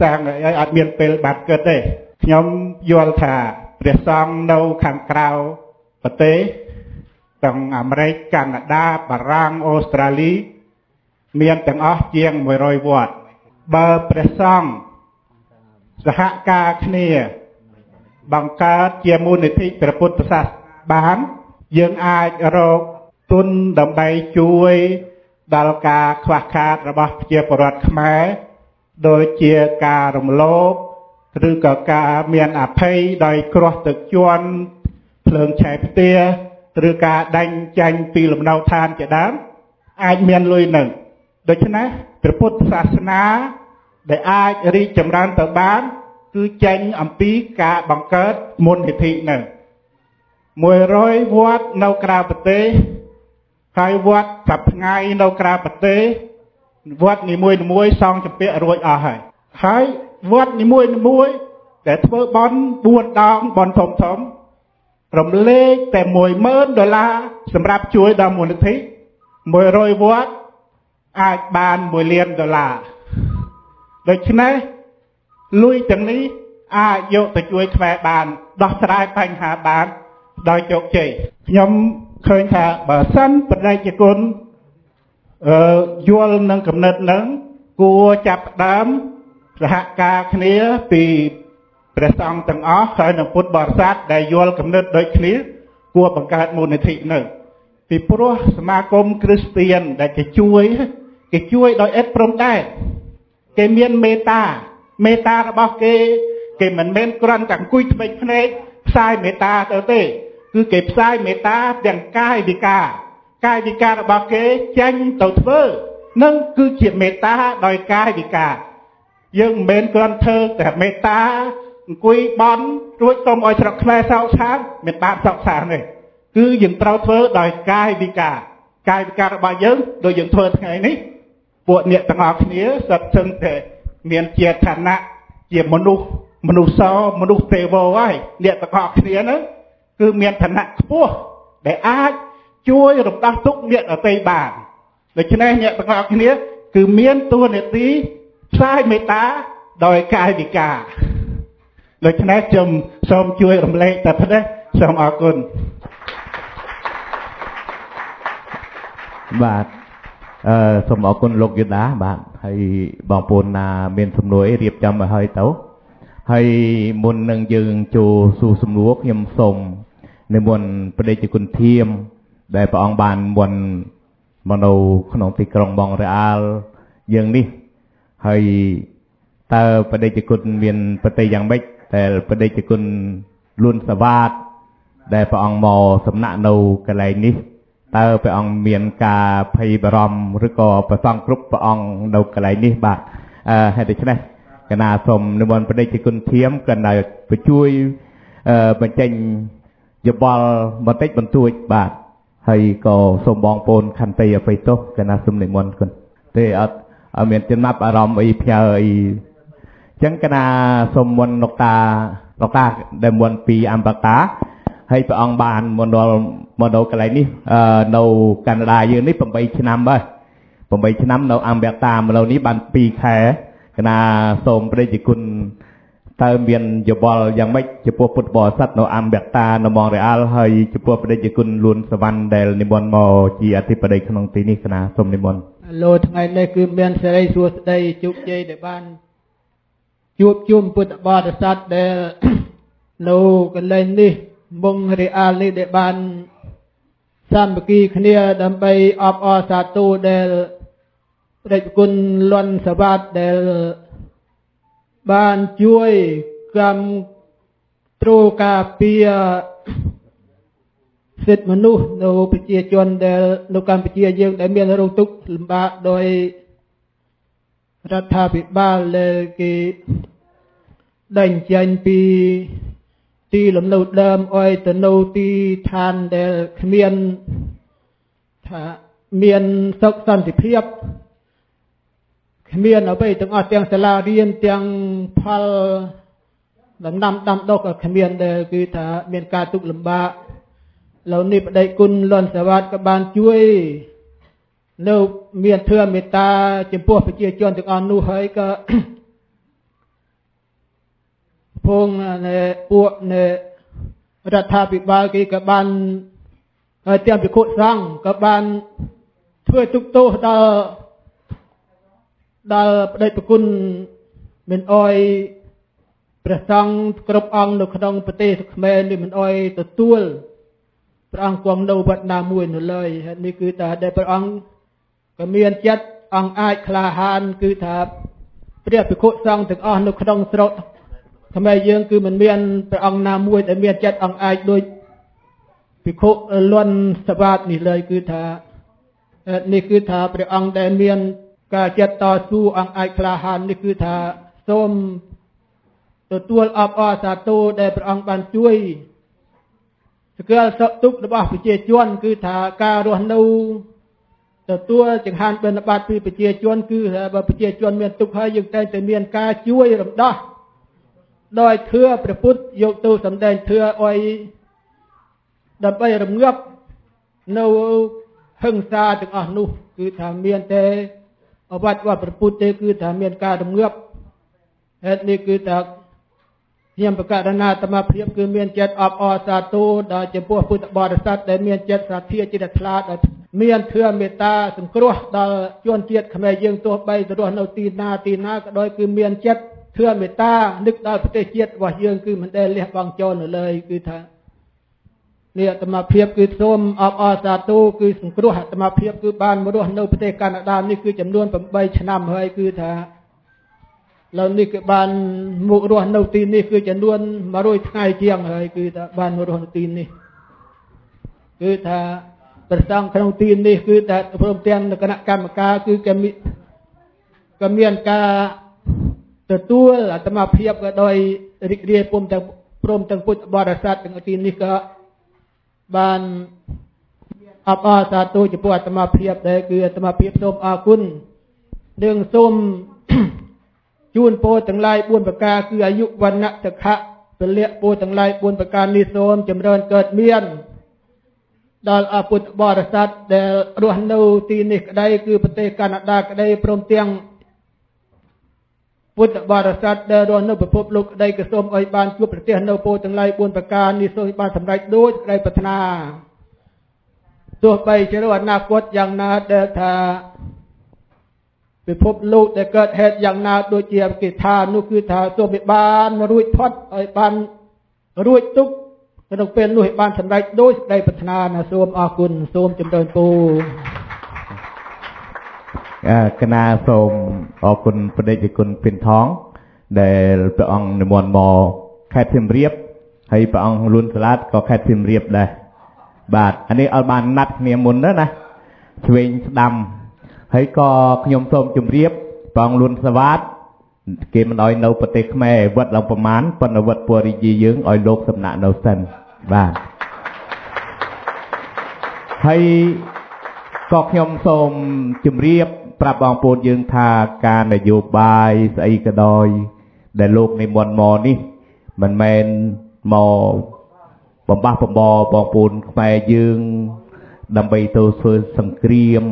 សាងអីអត់មានពេលបាត់គិតទេខ្ញុំយល់ថាព្រះសង្ឃនៅខាងក្រៅប្រទេសទាំងអាមេរិកកាណាដាបារាំងអូស្ត្រាលីមានទាំងអស់ជាង100វត្តបើព្រះសង្ឃសហការគ្នាបង្កើតជាមូលនិធិព្រះពុទ្ធសាសនាបានយើងអាចរកទុនដើម្បីជួយដល់ការខ្វះខាតរបស់ប្រជាពលរដ្ឋខ្មែរដូចជាការរំលោភឬក៏ការមានអភ័យដោយគ្រោះទឹកជន់ភ្លើងឆេះផ្ទះឬការដាច់ចាញ់ពីលំនៅឋានជាដើមអាចមានលុយនឹងដូច្នេះព្រះពុទ្ធសាសនាដែលអាចរីកចម្រើនទៅបានគឺចេញអំពីការបង្កើតមូលនិធិនឹង100វត្តនៅក្រៅប្រទេសហើយវត្តសប្ថ្ងៃនៅក្រៅប្រទេសវត្តនីមួយៗសង់ចម្ពាក់រួចអស់ហើយវត្តនីមួយៗដែលធ្វើបន់4ដងបន់ធំរំលែកតែ$10,000សម្រាប់ជួយដល់មូលនិធិ100វត្តអាចបាន$1 លានដូច្នេះលុយទាំងនេះអាចយកទៅជួយខ្មែរបានដោះស្រាយបញ្ហាបានដោយជោគជ័យខ្ញុំឃើញថាបើសិនបដិគុណយល់នឹងកំណត់នឹងគួរចាប់ផ្ដើមសហការគ្នាពីព្រះសង្ឃទាំងអស់ហើយនឹងពុទ្ធបរិស័ទដែលយល់កំណត់ដូចគ្នាគួរបង្កើតមូលនិធិនឹងពីព្រោះសមាគមគ្រីស្ទានដែលគេជួយដោយឥតព្រំដែនគេមានមេត្តារបស់គេមិនមែនគ្រាន់តែអង្គុយថ្មិចភ្នែកផ្សាយមេត្តាទៅទេគឺគេផ្សាយមេត្តាទាំងកាយវិការរបស់គេចេញទៅធ្វើនឹងគឺជាមេត្តាដោយកាយវិការយើងមិនមែនគ្រាន់ធ្វើតែមេត្តាអង្គុយបន់រួចសូមឲ្យស្រុកខ្មែរសោកសាន្តមិនបានសោកសាន្តទេគឺយើងត្រូវធ្វើដោយកាយវិការរបស់យើងដូចយើងធ្វើថ្ងៃនេះពួកអ្នកទាំងអស់គ្នាសិតសឹងតែមានជាឋានៈជាមនុស្សទេវហើយអ្នកទាំងអស់គ្នាហ្នឹងគឺមានឋានៈខ្ពស់ដែលអាចជួយរំដោះទុក្ខអ្នកដទៃបានដូច្នេះអ្នកទាំងអស់គ្នាគឺមានតួនាទីផ្សាយមេត្តាដោយកាយវិការដូច្នេះខ្ញុំសូមជួយរំលែកតែប៉ុណ្ណេះសូមអរគុណបាទសូមអរគុណលោកយុដាបាទហើយបងប្អូនណាមានសំណួរអីរៀបចំឲ្យហើយទៅហើយមុននឹងយើងចូលសួរសំណួរខ្ញុំសូមនិមន្តបដិគុណធៀមដែលព្រះអង្គបានមុនមកនៅក្នុងទីក្រុងម៉ុងរ៉េអាល់យើងនេះហើយតើបដិគុណមានប្រតិយ៉ាងម៉េចតែបដិគុណលួនសវ៉ាតដែលព្រះអង្គមកសំណាក់នៅកន្លែងនេះតើព្រះអង្គមានការភ័យបារម្ភឬក៏ប្រសង់គ្រប់ព្រះអង្គនៅកន្លែងនេះបាទហេតុដូច្នេះកណាសូមនិមន្តបដិគុណធៀមកណ្ដាលបញ្ជួយបញ្ចេញយោបល់បន្តិចបន្តួចបាទហើយក៏សូមបងប្អូនខន្តីអភ័យទោសកណាសូមនិមន្តគុណ ទេអត់មានចំណាប់អារម្មណ៍អីផ្ញើអីចឹងកណាសូមមុនលោកតាដែលមុនពីអំបតាហើយព្រះអង្គបានមកដល់កន្លែងនេះនៅកាណាដាយើងនេះ8ឆ្នាំហើយ8ឆ្នាំនៅអំបតាម្ល៉េះនេះបាន2ខែកណាសូមព្រះជាគុណតើមានយោបល់យ៉ាងម៉េចចំពោះពុទ្ធបរិស័ទនៅអំបតានៅម៉ុងរ៉េអាល់ហើយចំពោះព្រះជាគុណលួនសវណ្ណដែលនិមន្តមកជាអធិបតីក្នុងទីនេះកណាសូមនិមន្តលោថ្ងៃនេះគឺមានសេរីសួស្តីជោគជ័យដែលបានជួបជុំពុទ្ធបរិស័ទដែលនៅកន្លែងនេះម៉ុងរ៉េអាល់នេះដែលបានសាមគ្គីគ្នាដើម្បីអបអរសាទរដែលព្រះគុណលន់សវត្តដែលបានជួយកម្មទ្រការពារសិទ្ធិមនុស្សនៅប្រជាជនដែលនៅកម្ពុជាយើងដែលមានរងទុក្ខលំបាកដោយរដ្ឋាភិបាលដែលគេដេញចេញពីទីលំនៅដើមឲ្យទៅនៅទីឋានដែលគ្មានថាមានសុខសន្តិភាពគ្មានអ្វីទាំងអស់ទាំងសាលារៀនទាំងផលដំណាំដាំដុះក៏គ្មានដែលគឺថាមានការទុក្ខលំបាកលោកនេះបដិគុណលន់សវត្តក៏បានជួយនៅមានធម៌មេត្តាចំពោះប្រជាជនទាំងអស់នោះហើយក៏ពងពួករដ្ឋាភិបាលគេក៏បានទាំងភិក្ខុសង្ឃក៏បានធ្វើទុកទោសដល់បដិគុណមិនអោយព្រះសង្ឃគ្រប់អង្គនៅក្នុងប្រទេសខ្មែរនេះមិនអោយទទួលព្រះអង្គគង់នៅវត្តណាមួយនៅឡើយហើយនេះគឺថាដែលព្រះអង្គក៏មានចិត្តអង្គអាចក្លាហានគឺថាព្រះភិក្ខុសង្ឃទាំងអស់នៅក្នុងស្រុកខ្មែរយើងគឺមិនមានព្រះអង្គណាមួយដែលមានចិត្តអង្គអាចដូចភិក្ខុលន់សវត្តនេះឡើយគឺថានេះគឺថាព្រះអង្គដែលមានការចិត្តតស៊ូអង្គអាចក្លាហាននេះគឺថាសូមទទួលអបអរសាទរដែលព្រះអង្គបានជួយសកលសុខទុក្ខរបស់ប្រជាជនគឺថាការរស់នៅទទួលចង្ហាន់បិណ្ឌបាតពីប្រជាជនគឺបើប្រជាជនមានទុក្ខហើយយើងតែងតែមានការជួយរំដោះដោយធម៌ព្រះពុទ្ធយកទៅសម្ដែងធម៌ឲ្យដើម្បីរងាប់នៅហិង្សាទាំងអស់នោះគឺថាមានតែអវត្តរបស់ព្រះពុទ្ធទេគឺថាមានការរងាប់ហេតុនេះគឺថាខ្ញុំប្រកាសណាអាត្មាភាពគឺមានចិត្តអបអរសាទរដល់ចំពោះពុទ្ធបរិស័ទដែលមានចិត្តសទ្ធាចិត្តថ្លាដែលមានធម៌មេត្តាសង្គ្រោះដល់ជនជាតិខ្មែរយើងទោះបីទៅរស់នៅទីណាក៏ដោយគឺមានចិត្តធម៌មេត្តានឹកដល់ប្រទេសជាតិរបស់យើងគឺមិនដែលលះបង់ចោលនៅឡើយគឺថានេះអាត្មាភាពគឺសូមអបអរសាទរគឺសង្គ្រោះអាត្មាភាពគឺបានមករស់នៅប្រទេសកាណាដានេះគឺចំនួន8ឆ្នាំហើយគឺថាឡើយនេះគឺបានមករស់នៅទីនេះគឺចំនួន100ថ្ងៃជាងហើយគឺថាបានមករស់នៅទីនេះគឺថាព្រះសង្ឃក្នុងទីនេះគឺថាព្រមទាំងគណៈកម្មការគឺក៏មានការទទួលអាត្មាភាពក៏ដោយរីករាយព្រមទាំងពុទ្ធបរិស័ទទាំងទីនេះក៏បានអបអរសាទរចំពោះអាត្មាភាពដែលគឺអាត្មាភាពសូមអរគុណនិងសូមជូនពរទាំងឡាយ4ប្រការគឺអាយុវណ្ណៈសុខៈពលៈពរទាំងឡាយ4ប្រការនេះសូមចម្រើនកើតមានដល់អពុទ្ធបរិស័ទដែលរស់នៅទីនេះក្តីគឺប្រទេសកាណាដាក្តីព្រមទាំងពុទ្ធបរិស័ទដែលរស់នៅពិភពលោកក្តីក៏សូមឲ្យបានជួបប្រទេសនៅពរទាំងឡាយ4ប្រការនេះសូមបានសម្រេចដូចក្តីប្រាថ្នាទោះបីជានៅអនាគតយ៉ាងណាដែលថាពិភពលោកដែលកើតហេតុយ៉ាងណាដូចជាគេថានោះគឺថាសូមឲ្យបានរួចផុតឲ្យបានរួចទុក្ខក្នុងពេលនោះឲ្យបានសម្រេចដូចក្តីប្រាថ្នាណាសូមអរគុណសូមចម្រើនពរកណាសូមអរគុណព្រះដេចគុណពិនថងដែលព្រះអង្គនិមន្តមកខេត្តសៀមរាបហើយព្រះអង្គលួនសាឡាតក៏ខេត្តសៀមរាបដែរបាទអានេះឲ្យបានណាត់គ្នាមុនណាឆ្វេងស្ដាំហើយក៏ខ្ញុំសូមជម្រាបព្រះអង្គលួនសាវត្តគេមិនឲ្យនៅប្រទេសខ្មែរវត្តឡើងប្រមាណប៉ុន្តែវត្តពុរីជីយើងឲ្យលោកសំណាក់នៅសិនបាទហើយក៏ខ្ញុំសូមជម្រាប ប្រាប់បងប្អូនយើងថាការនយោបាយស្អីក៏ដោយដែលលោកនិមន្តមកនេះមិនមែនមកបំបះបំបរបងប្អូនខ្មែរយើងដើម្បីទៅធ្វើសង្គ្រាម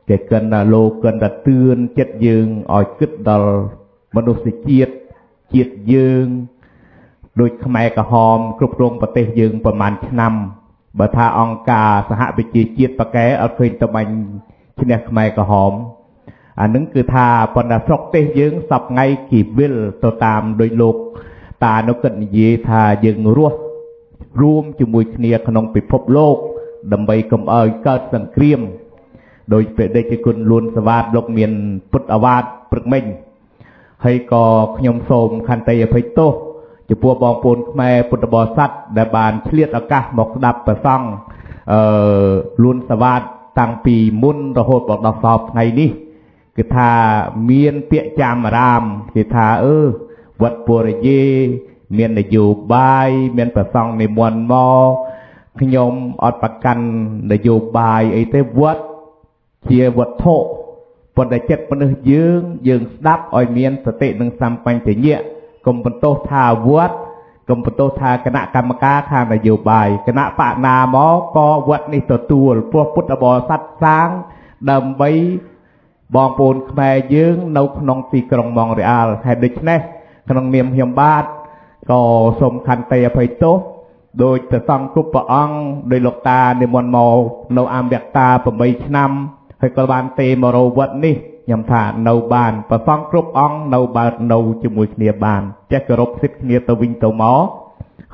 តែកិនថាលោកកិនថាទឿនចិត្តយើងឲ្យគិតដល់មនុស្សជាតិយើងដូចខ្មែរក្រហមគ្រប់គ្រងប្រទេសយើងប្រហែលឆ្នាំបើថាអង្គការសហវិជាជាតិប៉ាកែអត់ឃើញតបាញ់ឈ្នះខ្មែរក្រហមអានឹងគឺថាប៉ុន្តែស្រុកទេសយើងសពថ្ងៃគេវិលទៅតាមដោយលោកតានៅគិតនិយាយថាយើងរស់រួមជាមួយគ្នាក្នុងពិភពលោកដើម្បីកុំឲ្យកើតសង្គ្រាមដោយព្រះដេចគុណលួនសវ៉ាតលោកមានពុទ្ធអាវាតព្រឹកមិញហើយក៏ខ្ញុំសូមខន្តីអភ័យទោសចំពោះបងប្អូនខ្មែរពុទ្ធបរិស័ទដែលបានឆ្លៀតឱកាសមកស្ដាប់ព្រះសង្ឃលួនសវ៉ាតតាំងពីមុនរហូតដល់សពថ្ងៃនេះគឺថាមានពាក្យចាំអារាមគេថាវត្តពុរយេមាននយោបាយមានព្រះសង្ឃនិមន្តមកខ្ញុំអត់ប្រកាន់នយោបាយអីទេវត្តជាវត្ថុប៉ុន្តែចិត្តមនុស្សយើងស្ដាប់ឲ្យមានសតិនិងសម្បញ្ញៈកុំបន្ទោសថាវត្តកុំបន្ទោសថាគណៈកម្មការខាងនយោបាយគណៈបកណាមកក៏វត្តនេះទទួលព្រោះពុទ្ធបរិស័ទសាងដើម្បីបងប្អូនខ្មែរយើងនៅក្នុងទីក្រុងម៉ុងរ៉េអាល់ហើយដូច្នេះក្នុងនាមខ្ញុំបាទក៏សូមខន្តីអភ័យទោសដោយព្រះសង្ឃគ្រប់ព្រះអង្គដោយលោកតានិមន្តមកនៅអមយតា8ឆ្នាំហើយក៏បានទេមករវត្តនេះខ្ញុំថានៅបានព្រះសង្ឃគ្រប់អង្គនៅបាននៅជាមួយគ្នាបានចេះគោរពសិទ្ធិគ្នាទៅវិញទៅមក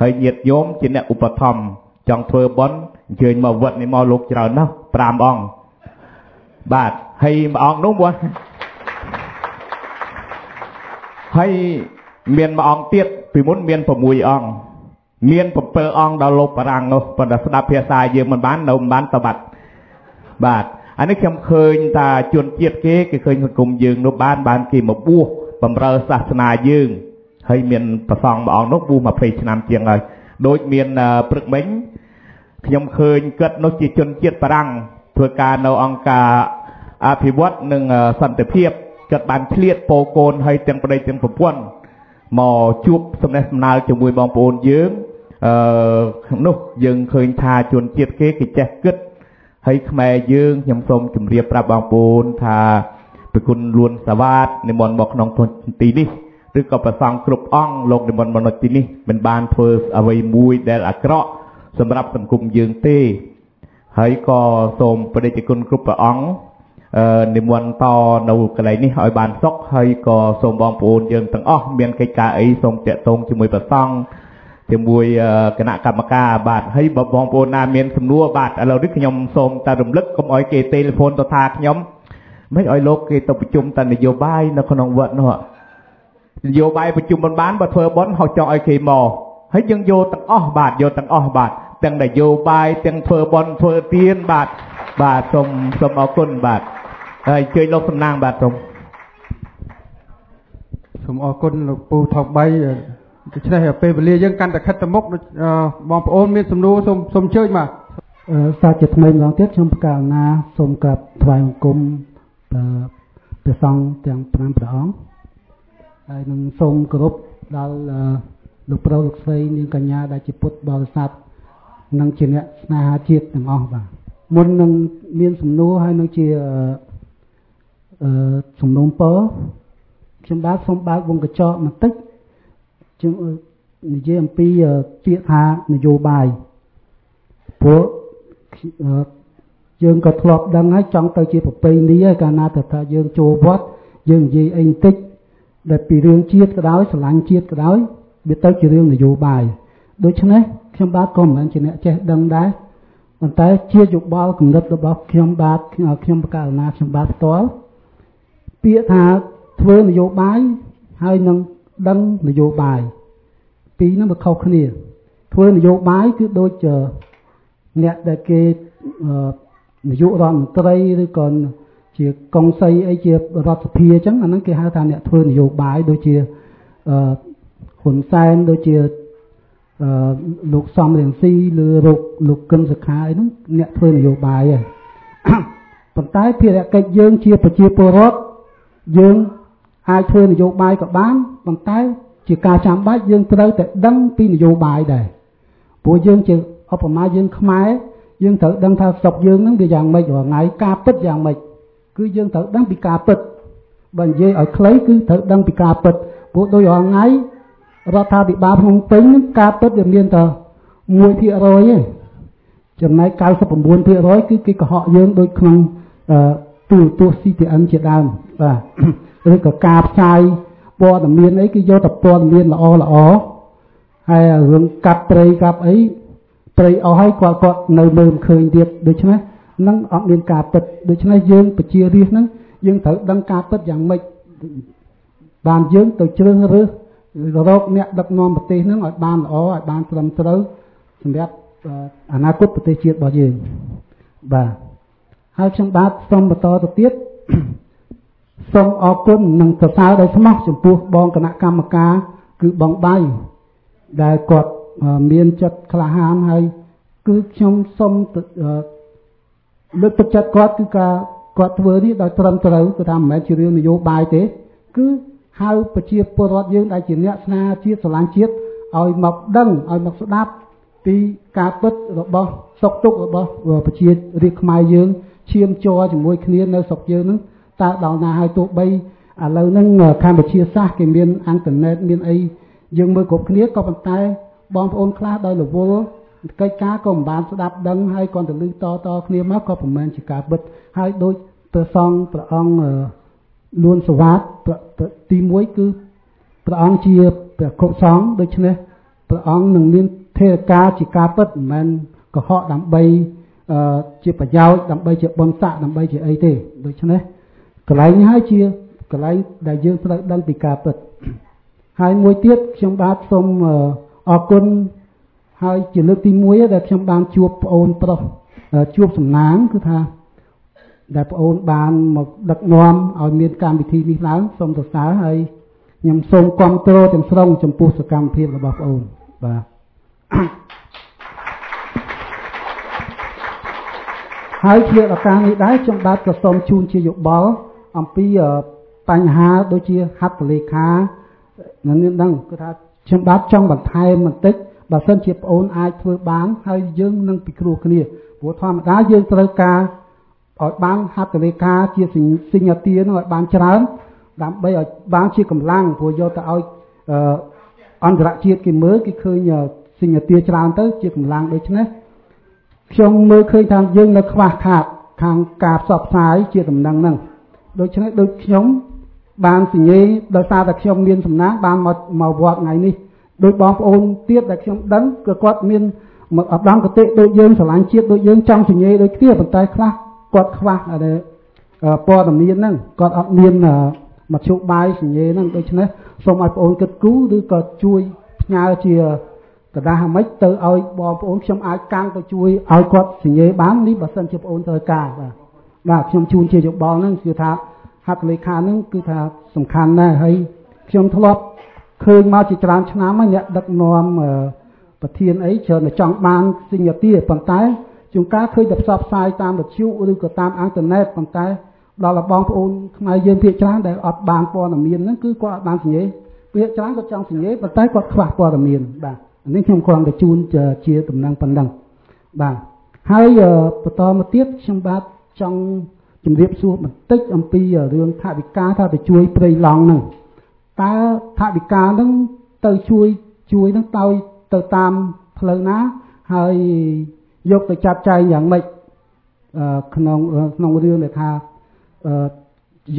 ហើយញាតិញោមជាអ្នកឧបត្ថម្ភចង់ធ្វើបុណ្យអញ្ជើញមកវត្តនេះមកលោកច្រើនណាស់5អង្គបាទហើយមួយអង្គនោះមកហើយមានមួយអង្គទៀតពីមុនមាន6អង្គមាន7អង្គដល់លោកបារាំងនោះប៉ុន្តែស្ដាប់ភាសាយើងមិនបាននៅមិនបានតបាត់បាទអានេះខ្ញុំឃើញថាជនជាតិគេឃើញសង្គមយើងនោះបានគេមកបួសបម្រើសាសនាយើងហើយមានប្រសងមួយអង្គនោះបួស20ឆ្នាំជាងហើយដូចមានព្រឹកមិញខ្ញុំឃើញគាត់នោះជាជនជាតិបារាំងធ្វើការនៅអង្គការអភិវឌ្ឍនិងសន្តិភាពគាត់បានឆ្លៀតពោកូនហើយទាំងប្តីទាំងប្រពន្ធមកជួបសំណេះសំណាលជាមួយបងប្អូនយើងនោះយើងឃើញថាជនជាតិគេចេះគិតហើយខ្មែរយើងខ្ញុំសូមជម្រាបប្រាប់បងប្អូនថាព្រះគុណលួនសវ៉ាតនិមន្តមកក្នុងទីនេះឬក៏ព្រះសង្ឃគ្រប់អង្គលោកនិមន្តមកនៅទីនេះមិនបានធ្វើអ្វីមួយដែលអាក្រក់សម្រាប់សង្គមយើងទេហើយក៏សូមព្រះដេចគុណគ្រប់ព្រះអង្គនិមន្តតនៅកន្លែងនេះឲ្យបានសុខហើយក៏សូមបងប្អូនយើងទាំងអស់មានកិច្ចការអីសូមតាក់ទងជាមួយព្រះសង្ឃជាមួយគណៈកម្មការបាទហើយបងប្អូនណាមានសំណួរបាទឥឡូវនេះខ្ញុំសូមតែរំលឹកកុំឲ្យគេទេលេផូនទៅថាខ្ញុំមិនឲ្យលោកគេទៅប្រជុំតែនយោបាយនៅក្នុងវត្តនោះនយោបាយប្រជុំមិនបានបើធ្វើបន់ហៅចង់ឲ្យគេមកហើយយើងយកទាំងអស់បាទយកទាំងអស់បាទទាំងនយោបាយទាំងធ្វើបន់ធ្វើទានបាទសូមអរគុណបាទហើយជួយលោកសំណាងបាទសូមអរគុណលោកពូថោក3ដូច្នេះពេលវេលាយើងកាន់តែខិតទៅមុខបងប្អូនមានសំណួរសូមអញ្ជើញបាទសាជាថ្មីម្ដងទៀតខ្ញុំប្រកាសណាសូមក្រាបថ្វាយបង្គំព្រះសង្ឃទាំង5ព្រះអង្គហើយនឹងសូមគោរពដល់លោកប្រុសលោកស្រីនាងកញ្ញាដែលជាពុទ្ធបរិស័ទនិងជាអ្នកស្នេហាជាតិទាំងអស់បាទមុននឹងមានសំណួរហើយនឹងជាសំណូមពរខ្ញុំបាទសូមបើកវងកញ្ចក់បន្តិចជានិយាយអំពីពាក្យថានយោបាយព្រោះយើងក៏ធ្លាប់ដឹងហើយចង់ទៅជាប្រពៃណីហើយកាលណាទៅថាយើងចូលវត្តយើងនិយាយអីបន្តិចដែលពីរឿងជាតិក៏ដោយស្រឡាញ់ជាតិក៏ដោយវាទៅជារឿងនយោបាយដូច្នេះខ្ញុំបាទក៏មិនមែនជាអ្នកចេះដឹងដែរប៉ុន្តែជាយោបល់គំនិតរបស់ខ្ញុំបាទខ្ញុំបកករណាខ្ញុំបាទផ្ទាល់ពាក្យថាធ្វើនយោបាយហើយនឹងដឹងនយោបាយពីរហ្នឹងវាខុសគ្នាធ្វើនយោបាយគឺដូចអ្នកដែលគេនាយករដ្ឋមន្ត្រីឬក៏ជាកុងសីអីជារដ្ឋសភាអញ្ចឹងអាហ្នឹងគេហៅថាអ្នកធ្វើនយោបាយដូចជាហ៊ុនសែនដូចជាលោកសំរងស៊ីឬលោកកឹមសុខាអីហ្នឹងអ្នកធ្វើនយោបាយ ប៉ុន្តែភារកិច្ចយើងជាប្រជាពលរដ្ឋយើងអាចធ្វើនយោបាយក៏បានប៉ុន្តែជាការចាំបាច់យើងត្រូវតែដឹងពីនយោបាយដែរព្រោះយើងជាឧបមាយើងខ្មែរយើងត្រូវដឹងថាស្រុកយើងហ្នឹងវាយ៉ាងម៉េចរាល់ថ្ងៃការពិតយ៉ាងម៉េចគឺយើងត្រូវដឹងពីការពិតបើនិយាយឲ្យខ្លីគឺត្រូវដឹងពីការពិតព្រោះដោយរាល់ថ្ងៃរដ្ឋាភិបាលភ្នំពេញការពិតវាមានតែ 1% ទេចំណែក 99% គឺគេកុហកយើងដូចក្នុងទូរទស្សន៍ CTN ជាដើមបាទឬក៏ការផ្សាយព័ត៌មានអីគេយកតែព័ត៌មានល្អហើយរឿងកាប់ព្រៃកាប់អីព្រៃអស់ហើយគាត់នៅមើលមិនឃើញទៀតដូច្នេះនឹងអត់មានការពិតដូច្នេះយើងប្រជារាស្ត្រហ្នឹងយើងត្រូវដឹងការពិតយ៉ាងម៉េចបានយើងទៅជ្រើសរើសរកអ្នកដឹកនាំប្រទេសហ្នឹងឲ្យបានល្អឲ្យបានត្រឹមត្រូវសម្រាប់អនាគតប្រទេសជាតិរបស់យើងបាទហើយខ្ញុំបាទសូមបន្តទៅទៀតសូមអរគុណនិងសរសើរដោយស្មោះចំពោះបងគណៈកម្មការគឺបងបៃដែលគាត់មានចិត្តក្លាហានហើយគឺខ្ញុំសូមលើកទឹកចិត្តគាត់គឺគាត់ធ្វើនេះដោយត្រឹមត្រូវគឺថាមិនមែនជារឿងនយោបាយទេគឺហៅប្រជាពលរដ្ឋយើងដែលជាអ្នកស្នាជាតិស្រឡាញ់ជាតិឲ្យមកដឹងឲ្យមកស្ដាប់ពីការពិតរបស់សុខទុក្ខរបស់ប្រជារាស្ត្រខ្មែរយើងឈាមជ័រជាមួយគ្នានៅស្រុកយើងហ្នឹងតើដល់ណាហើយទោះបីឥឡូវហ្នឹងកម្ពុជាសាសគេមានអ៊ីនធឺណិតមានអីយើងមើលគ្រប់គ្នាក៏ប៉ុន្តែបងប្អូនខ្លះដោយរវល់កិច្ចការក៏មិនបានស្ដាប់ដឹងហើយគាត់ទៅលឺតគ្នាមកក៏ប្រហែលជាការពិតហើយដូចព្រះសង្ឃព្រះអង្គលួនសវ៉ាតទី1គឺព្រះអង្គជាព្រះគប់សង្ឃដូច្នេះព្រះអង្គនឹងមានថេរការជាការពិតមិនមែនកុហកដើម្បីជាប្រយោជន៍ដើម្បីជាបុណ្យស័ក្តិដើម្បីជាអីទេដូច្នេះកន្លែងនេះហើយជាកន្លែងដែលយើងត្រូវដឹងពីការពិតហើយមួយទៀតខ្ញុំបាទសូមអរគុណហើយជាលើកទី1ដែលខ្ញុំបានជួបប្អូនប្រុសជួបសំណាងគឺថាដែលប្អូនបានមកដឹកនាំឲ្យមានកម្មវិធីនេះឡើងសូមសរសើរហើយខ្ញុំសូមគាំទ្រទាំងស្រុងចំពោះសកម្មភាពរបស់ប្អូនបាទហើយជាឱកាសនេះដែរខ្ញុំបាទក៏សូមជូនជាយោបល់អំពីបញ្ហាដូចជាហត្ថលេខានឹងដឹងគឺថាខ្ញុំបាទចង់បន្ថែមបន្តិចបើសិនជាប្អូនអាចធ្វើបានហើយយើងនឹងពិគ្រោះគ្នាព្រោះធម្មតាយើងត្រូវការឲ្យបានហត្ថលេខាជាសញ្ញាទានឹងឲ្យបានច្រើនដើម្បីឲ្យបានជាកម្លាំងព្រោះយកទៅឲ្យអន្តរជាតិគេមើលគេឃើញសញ្ញាទាច្រើនទៅជាកម្លាំងដូច្នេះខ្ញុំមើលឃើញថាយើងនៅខ្វះខាតខាងការផ្សព្វផ្សាយជាដំណឹងហ្នឹងដូច្នេះដូចខ្ញុំបានសញ្ញេដោយសារតែខ្ញុំមានសំណាងបានមកវត្តថ្ងៃនេះដោយបងប្អូនទៀតដែលខ្ញុំដឹងគឺគាត់មានឧត្តមគតិដូចយើងស្រឡាញ់ជាតិដូចយើងចង់សញ្ញេដូចគ្នាប៉ុន្តែខ្លះគាត់ខ្វះព័ត៌មានហ្នឹងគាត់អត់មានមធ្យោបាយសញ្ញេហ្នឹងដូច្នេះសូមឲ្យបងប្អូនគិតគូរឬក៏ជួយផ្ញើជាกระดาษហ្មិចទៅឲ្យបងប្អូនខ្ញុំអាចកាន់ទៅជួយឲ្យគាត់សញ្ញេបាននេះបើសិនជាបងប្អូនត្រូវការបាទខ្ញុំជូនជាយោបល់ហ្នឹងគឺថាហត្ថលេខាហ្នឹងគឺថាសំខាន់ណាស់ហើយខ្ញុំធ្លាប់ឃើញមកជាច្រើនឆ្នាំហើយអ្នកដឹកនាំប្រធានអីច្រើនតែចង់បានសញ្ញទាប៉ុន្តែជួនកាលឃើញតែផ្សព្វផ្សាយតាមវិទ្យុឬក៏តាមអ៊ីនធឺណិតប៉ុន្តែដល់បងប្អូនខ្មែរយើងភាគច្រើនដែលអត់បានព័ត៌មានហ្នឹងគឺគាត់អត់បានសញ្ញេភាគច្រើនគាត់ចង់សញ្ញេប៉ុន្តែគាត់ខ្វះព័ត៌មានបាទនេះខ្ញុំគ្រាន់តែជូនជាដំណឹងប៉ុណ្ណឹងបាទហើយបន្តមកទៀតខ្ញុំបាទចង់ជម្រាបសួរបន្តិចអំពីរឿងថវិកាថាទៅជួយព្រៃឡង់ហ្នឹងតើថវិកាហ្នឹងទៅជួយហ្នឹងទៅតាមផ្លូវណាហើយយកទៅចាត់ចែងយ៉ាងម៉េចក្នុងរឿងដែលថា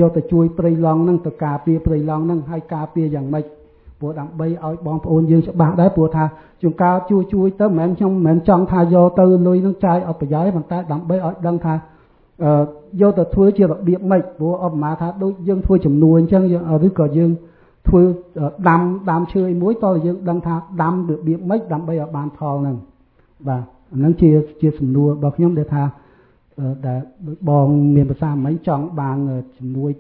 យកទៅជួយព្រៃឡង់ហ្នឹងទៅការពារព្រៃឡង់ហ្នឹងហើយការពារយ៉ាងម៉េចព្រោះដើម្បីឲ្យបងប្អូនយើងច្បាស់ដែរព្រោះថាជួនកាលជួយទៅមិនមែនខ្ញុំមិនមែនចង់ថាយកទៅលុយនឹងចាយអត់ប្រយោជន៍ប៉ុន្តែដើម្បីឲ្យដឹងថាយកទៅធ្វើជារបៀបម៉េចព្រោះឧបមាថាដូចយើងធ្វើចំនួនអញ្ចឹងឬក៏យើងធ្វើដាំឈើអីមួយតើយើងដឹងថាដាំរបៀបម៉េចដើម្បីឲ្យបានផលហ្នឹងបាទអាហ្នឹងជាសំណួររបស់ខ្ញុំដែលថាដែលដូចបងមានភាសាអាមេរិកចង់បានជំនួយ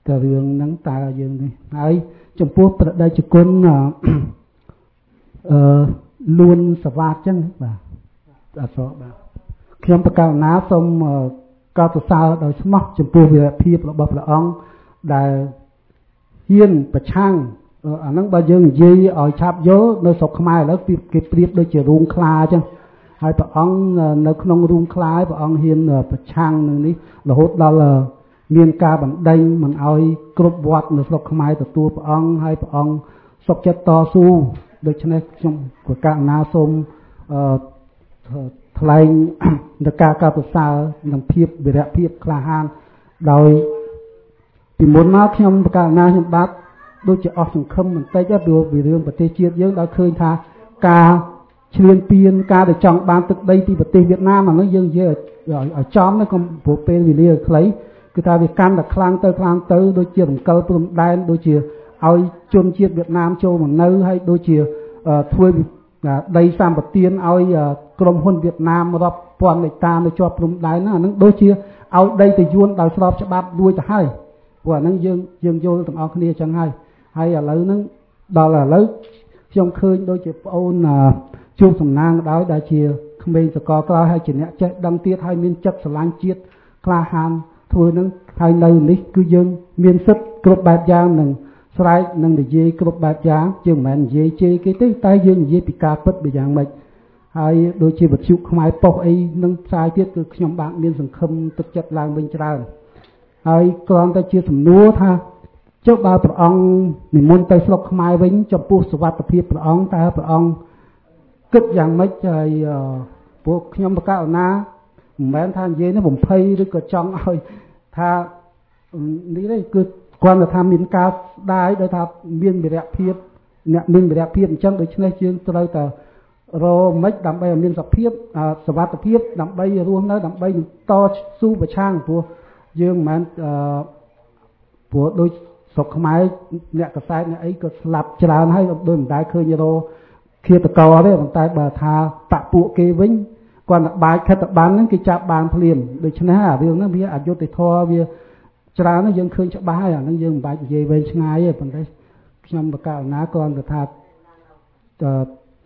ទៅរឿងហ្នឹងតើយើងនេះហើយចំពោះប្រដេជគុណលួនសវ៉ាតចឹងបាទអសបាទខ្ញុំប្រកាសណាសូម កោតសរសើរដោយស្មោះចំពោះវីរភាពរបស់ព្រះអង្គដែលហ៊ានប្រឆាំងអាហ្នឹងបើយើងនិយាយឲ្យឆាប់យល់នៅស្រុកខ្មែរឥឡូវគេប្រៀបដូចជារូងខ្លាអញ្ចឹងហើយព្រះអង្គនៅក្នុងរូងខ្លាព្រះអង្គហ៊ានប្រឆាំងនឹងនេះរហូតដល់មានការបណ្ដេញមិនឲ្យគ្រប់វត្តនៅស្រុកខ្មែរទទួលព្រះអង្គហើយព្រះអង្គសុខចិត្តតស៊ូដូច្នេះខ្ញុំប្រកាសណាសូមថ្លែងដល់ការកោតសរសើរនិងភាពវីរភាពក្លាហានដោយពីមុនមកខ្ញុំប្រកាសណាខ្ញុំបាទដូចជាអស់សង្ឃឹមបន្តិចពីរឿងប្រទេសជាតិយើងដល់ឃើញថាការឈ្លានពានការដែលចង់បានទឹកដីពីប្រទេសវៀតណាមអានោះយើងនិយាយឲ្យចំណាកុំព្រោះពេលវេលាខ្លីគឺថាវាកាន់តែខ្លាំងទៅដូចជារំកិលព្រំដែនដូចជាឲ្យជនជាតិវៀតណាមចូលមកនៅហើយដូចជាធ្វើដីសម្បត្តិឲ្យក្រុមហ៊ុនវៀតណាមរាប់ពាន់ហិកតានៅជាប់ព្រំដែនហ្នឹងអានឹងដូចជាឲ្យដីទៅយួនដោយស្របច្បាប់លួចទៅហើយព្រោះអានឹងយើងយល់ទាំងអស់គ្នាចឹងហើយឥឡូវហ្នឹងដល់ឥឡូវខ្ញុំឃើញដូចជាប្អូនជួបសំណាងដោយដែលជាក្មេងសកលក្រោយហើយជាអ្នកចេះដឹងទៀតហើយមានចិត្តស្រឡាញ់ជាតិក្លាហានធ្វើហ្នឹងហើយនៅនេះគឺយើងមានសិទ្ធិគ្រប់បែបយ៉ាងនឹងស្រែកនឹងនិយាយគ្រប់បែបយ៉ាងយើងមិនមែននិយាយជេរគេទេតែយើងនិយាយពីការពិតពីយ៉ាងម៉េចហើយដូចជាវិទ្យុខ្មែរប៉ុស្តិ៍អីនឹងផ្សាយទៀតគឺខ្ញុំបានមានសង្ឃឹមទឹកចិត្តឡើងវិញច្រើនហើយគ្រាន់តែជាសំណួរថាចុះបើព្រះអង្គនិមន្តទៅស្រុកខ្មែរវិញចំពោះសុវត្ថិភាពព្រះអង្គតើព្រះអង្គគិតយ៉ាងម៉េចហើយពួកខ្ញុំបកករណាមិនមែនថានិយាយនេះបំភ័យឬក៏ចង់ឲ្យថានេះទេគឺគ្រាន់តែថាមានការស្ដាយដោយថាមានវីរភាពអ្នកមានវីរភាពអញ្ចឹងដូច្នេះយើងត្រូវតែរមិនដើម្បីឲ្យមានសភាពសុវត្ថិភាពដើម្បីរស់នៅដើម្បីតស៊ូប្រឆាំងព្រោះយើងមិនមែនព្រោះដូចស្រុកខ្មែរអ្នកកសែតអ្នកអីក៏ស្លាប់ច្រើនហើយដូចមិនដែលឃើញរឃាតករទេប៉ុន្តែបើថាបពពួកគេវិញគាត់តែបាច់ខិតតបានហ្នឹងគេចាប់បានភ្លាមដូច្នេះអារឿងហ្នឹងវាអយុត្តិធម៌វាច្រើនហ្នឹងយើងឃើញច្បាស់ហើយអាហ្នឹងយើងមិនបាច់និយាយវែងឆ្ងាយទេប៉ុន្តែខ្ញុំបកករណាគ្រាន់តែថា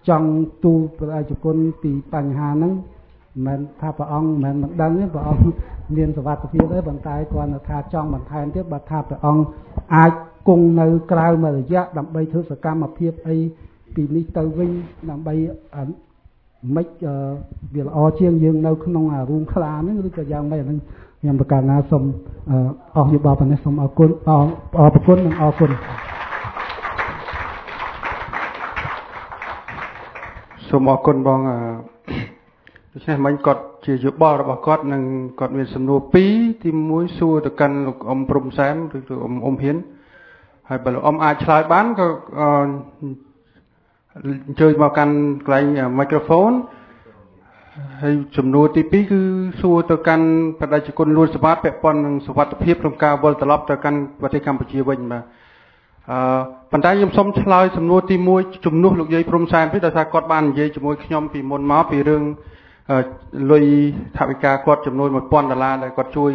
ចង់ទូលប្រជាជនពីបញ្ហាហ្នឹងមិនមែនថាព្រះអង្គមិនដឹងទេព្រះអង្គមានសុវត្ថិភាពទេប៉ុន្តែគ្រាន់តែថាចង់បន្ថែមទៀតបើថាព្រះអង្គអាចគង់នៅក្រៅមួយរយៈដើម្បីធ្វើសកម្មភាពអីពីនេះទៅវិញដើម្បីមិនវាល្អជាងយើងនៅក្នុងអារូងខ្លាហ្នឹងឬក៏យ៉ាងម៉េចអាហ្នឹងខ្ញុំប្រកាសណាសូមអស់យោបល់ប៉ុណ្ណេះសូមអរគុណអរគុណនិងអរគុណសូមអរគុណបងដូច្នេះមិញគាត់ជាយោបល់របស់គាត់និងគាត់មានសំណួរ2ទី1សួរទៅកាន់លោកអ៊ំព្រំសែនឬលោកអ៊ំហ៊ានហើយបើលោកអ៊ំអាចឆ្លើយបានក៏អញ្ជើញមកកាន់កន្លែងមីក្រូហ្វូនហើយសំណួរទី2គឺសួរទៅកាន់បដិជនលួនសវត្ថពាក់ព័ន្ធនឹងសុវត្ថិភាពក្នុងការវិលត្រឡប់ទៅកាន់ប្រទេសកម្ពុជាវិញបាទប៉ុន្តែខ្ញុំសូមឆ្លើយសំណួរទី1ជំនួសលោកយាយព្រំសែនពីដោយសារគាត់បាននិយាយជាមួយខ្ញុំពីមុនមកពីរឿងលុយថវិកាគាត់ចំនួន$1000ដែលគាត់ជួយ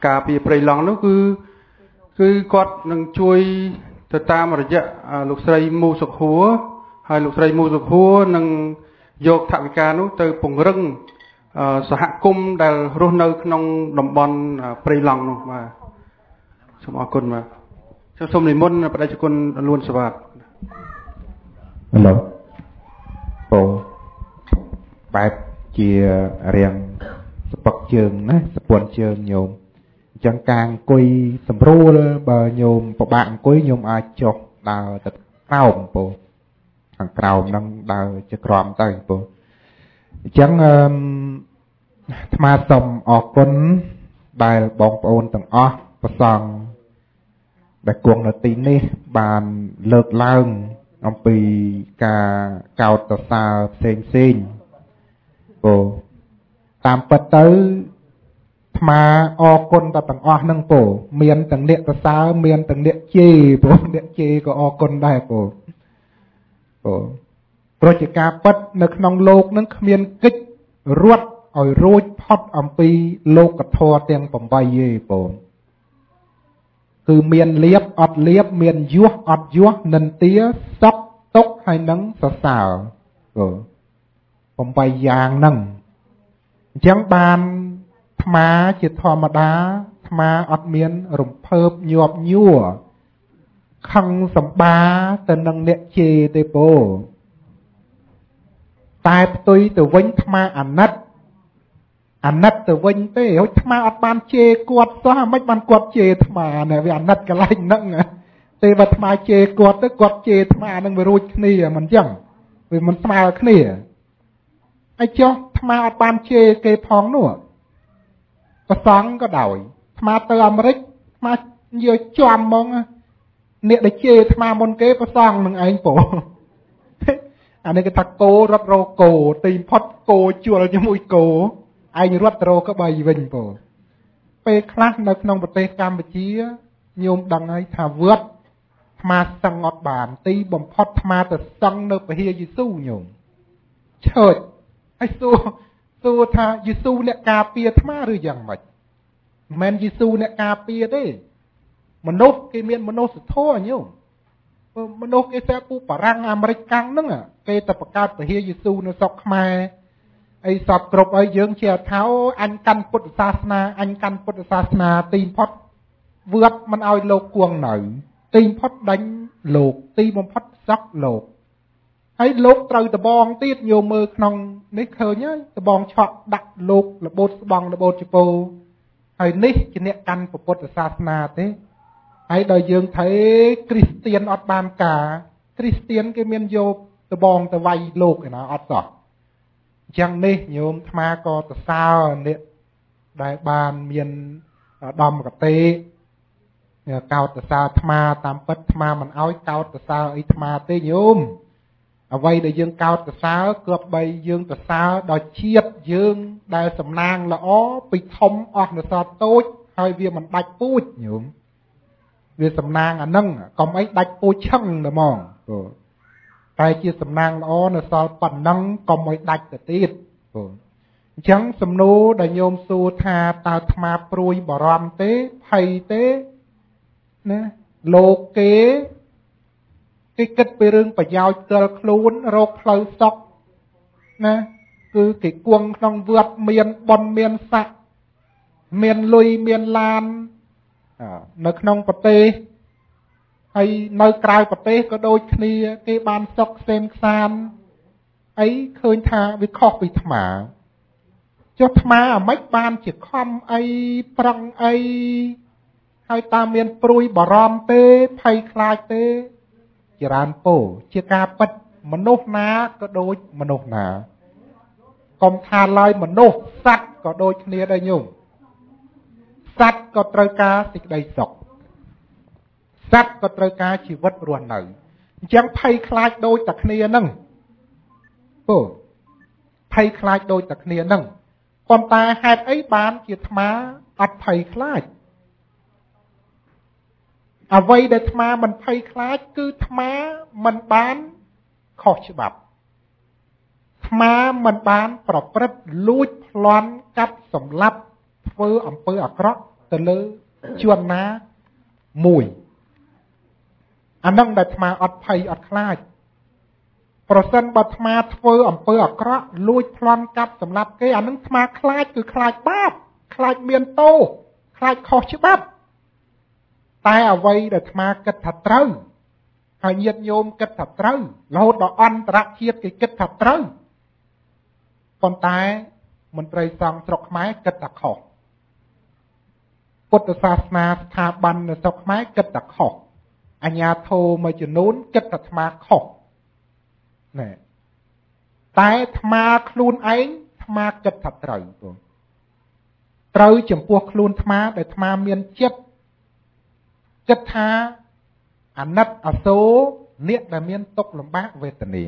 ការពារព្រៃឡង់នោះគឺគាត់នឹងជួយទៅតាមរយៈលោកស្រីមូសុខួរហើយលោកស្រីមូសុខួរនឹងយកថវិកានោះទៅពង្រឹងសហគមន៍ដែលរស់នៅក្នុងតំបន់ព្រៃឡង់នោះបាទសូមអរគុណបាទសូមនិមន្តបដិជនលួនសវត្ថហេឡូបងបែបជារៀងសពឹកជើងណាសពន់ជើងញោមអញ្ចឹងការអង្គុយសម្រួលបើញោមពិបាកអង្គុយញោមអាចចុះដើរទៅក្រោមបងខាងក្រោមហ្នឹងដើរជាក្រមទៅបងអញ្ចឹងអាត្មាសូមអរគុណដែលបងប្អូនទាំងអស់ប្រសង់ដែលគង់នៅទីនេះបានលើកឡើងអំពីការកោតសរសើរផ្សេងពោតាមពិតទៅអាត្មាអរគុណដល់ទាំងអស់ហ្នឹងពោមានទាំងអ្នកសរសើរមានទាំងអ្នកជេរពោអ្នកជេរក៏អរគុណដែរពោព្រោះជាការពិតនៅក្នុងโลกហ្នឹងគ្មានកិច្ចរត់ឲ្យរួចផុតអំពីលោកធម៌ទាំង8ទេពោគឺមានលៀបអត់លៀបមានយោះអត់យោះនិន្ទាសក់ទុកហើយនឹងសរសើរ8យ៉ាងហ្នឹងអញ្ចឹងបាន ថ្មជាធម្មតាថ្មអត់មានរំភើបញាប់ញួរខឹងសម្បាទៅនឹងអ្នកជេរទេពោតែផ្ទុយទៅវិញថ្មអាណិតទៅវិញទេហើយថ្មអត់បានជេរគាត់សោះមិនបានគាត់ជេរថ្មណែវាអាណិតកន្លែងហ្នឹងទេបើថ្មជេរគាត់ទៅគាត់ជេរថ្មហ្នឹងវារួចគ្នាមិនអញ្ចឹងវាមិនស្មើគ្នាហើយចុះថ្មអត់បានជេរគេផងនោះប្រសង់ក៏ដោយថ្មទៅអាមេរិកថ្មយកចំហ្មងអ្នកដែលជេរថ្មមុនគេប្រសង់នឹងឯងពោអានេះគេថាគោរត់រកគោទីផុតគោជួលជាមួយគោឯងរត់រកក៏បីវិញពោពេលខ្លះនៅក្នុងប្រទេសកម្ពុជាញោមដឹងហើយថាវត្តថ្មសឹងអត់បានទីបំផុតថ្មទៅសឹងនៅព្រះយេស៊ូវញោមឆើតហើយសួរថាយេស៊ូវអ្នកការពារថ្មឬយ៉ាងម៉េចមិនមែនយេស៊ូវអ្នកការពារទេមនុស្សគេមានមនុស្សធម៌ញោមមនុស្សគេស្អាតពូបារាំងអាមេរិកកាំងហ្នឹងគេទៅបង្កើតព្រះយេស៊ូវនៅស្រុកខ្មែរអីសពគ្រប់អីយើងជាថាអញកាន់ពុទ្ធសាសនាទីបំផុតវត្តមិនឲ្យលោកគួងនៅទីបំផុតដេញលោកទីបំផុតសក់លោកហើយលោកត្រូវដបងទៀតញោមមើលក្នុងនេះឃើញហើយដបងឆក់ដាក់លោករបូតស្បង់របូតចពោហើយនេះជាអ្នកកាន់ពុទ្ធសាសនាទេហើយដល់យើងថេគ្រីស្ទៀនអត់បានការគ្រីស្ទៀនគេមានយកដបងទៅវាយលោកឯណាអត់សោះអញ្ចឹងនេះញោមអាត្មាក៏សរសើរអ្នកដែលបានមានដំកតេកោតសរសើរអាត្មាតាមពិតអាត្មាមិនអោយកោតសរសើរអីអាត្មាទេញោមអ្វីដែលយើងកោតសរសើរគឺបីយើងសរសើរដល់ជាតិយើងដែលសំណាងល្អពីធំអស់នៅសល់តូចហើយវាមិនដាច់ពូជញោមវាសំណាងអាហ្នឹងកុំអីដាច់ពូជឆឹងតែហ្មងតែជាសំណាងល្អនៅសល់ប៉ុណ្ណឹងកុំឲ្យដាច់ទៅទៀតអញ្ចឹងសំណួរដែលញោមសួរថាតើអាត្មាព្រួយបារម្ភទេភ័យទេណាលោកគេគិតពីរឿងប្រយោជន៍ផ្ទាល់ខ្លួនរកផ្លូវសុខណាគឺគេគួងក្នុងវត្តមានបុណ្យមានស័ក្តិមានលុយមានឡាននៅក្នុងប្រទេសហើយនៅក្រៅប្រទេសក៏ដូចគ្នាគេបានសុខផ្សេងខ្សានអីឃើញថាវាខុសពីអាត្មាចុះអាត្មាអាម៉េចបានជាខំអីប្រឹងអីហើយតើមានព្រួយបារម្ភទេភ័យខ្លាចទេចរានពោជាការពិតមនុស្សណាក៏ដូចមនុស្សណាកុំថាឡើយមនុស្សសត្វក៏ដូចគ្នាដែរញោមសត្វក៏ត្រូវការសេចក្តីសុខសត្វក៏ត្រូវការជីវិតរស់នៅអញ្ចឹងភ័យខ្លាចដូចតែគ្នាហ្នឹងពោភ័យខ្លាចដូចតែគ្នាហ្នឹងប៉ុន្តែហេតុអីបានជាអាត្មាអត់ភ័យខ្លាចអ្វីដែលអាត្មាមិនភ័យខ្លាចគឺអាត្មាមិនបានខុសច្បាប់អាត្មាមិនបានប្រព្រឹត្តលួចប្លន់កាប់សម្លាប់ធ្វើអំពើអាក្រក់ទៅលើជនណាមួយអានឹងដែលអាត្មាអត់ភ័យអត់ខ្លាចប្រសិនបើអាត្មាធ្វើអំពើអាក្រក់លួចប្លន់កាប់សម្លាប់គេអានឹងអាត្មាខ្លាចគឺខ្លាចបាបខ្លាចមានទោសខ្លាចខុសច្បាប់តែអ្វីដែលអាត្មាគិតថាត្រូវហើយញាតិញោមគិតថាត្រូវរហូតដល់អន្តរជាតិគេគិតថាត្រូវប៉ុន្តែមន្ត្រីសង្ឃស្រុកខ្មែរគិតថាខុសពុទ្ធសាសនាស្ថាប័ននៅស្រុកខ្មែរគិតថាខុសអាជ្ញាធរមួយចំនួនគិតថាអាត្មាខុសណែតែអាត្មាខ្លួនឯងអាត្មាគិតថាត្រូវចំពោះខ្លួនអាត្មាដែលអាត្មាមានចិត្តគិតថាអាណិតអាសូរអ្នកដែលមានទុក្ខលំបាកវេទនា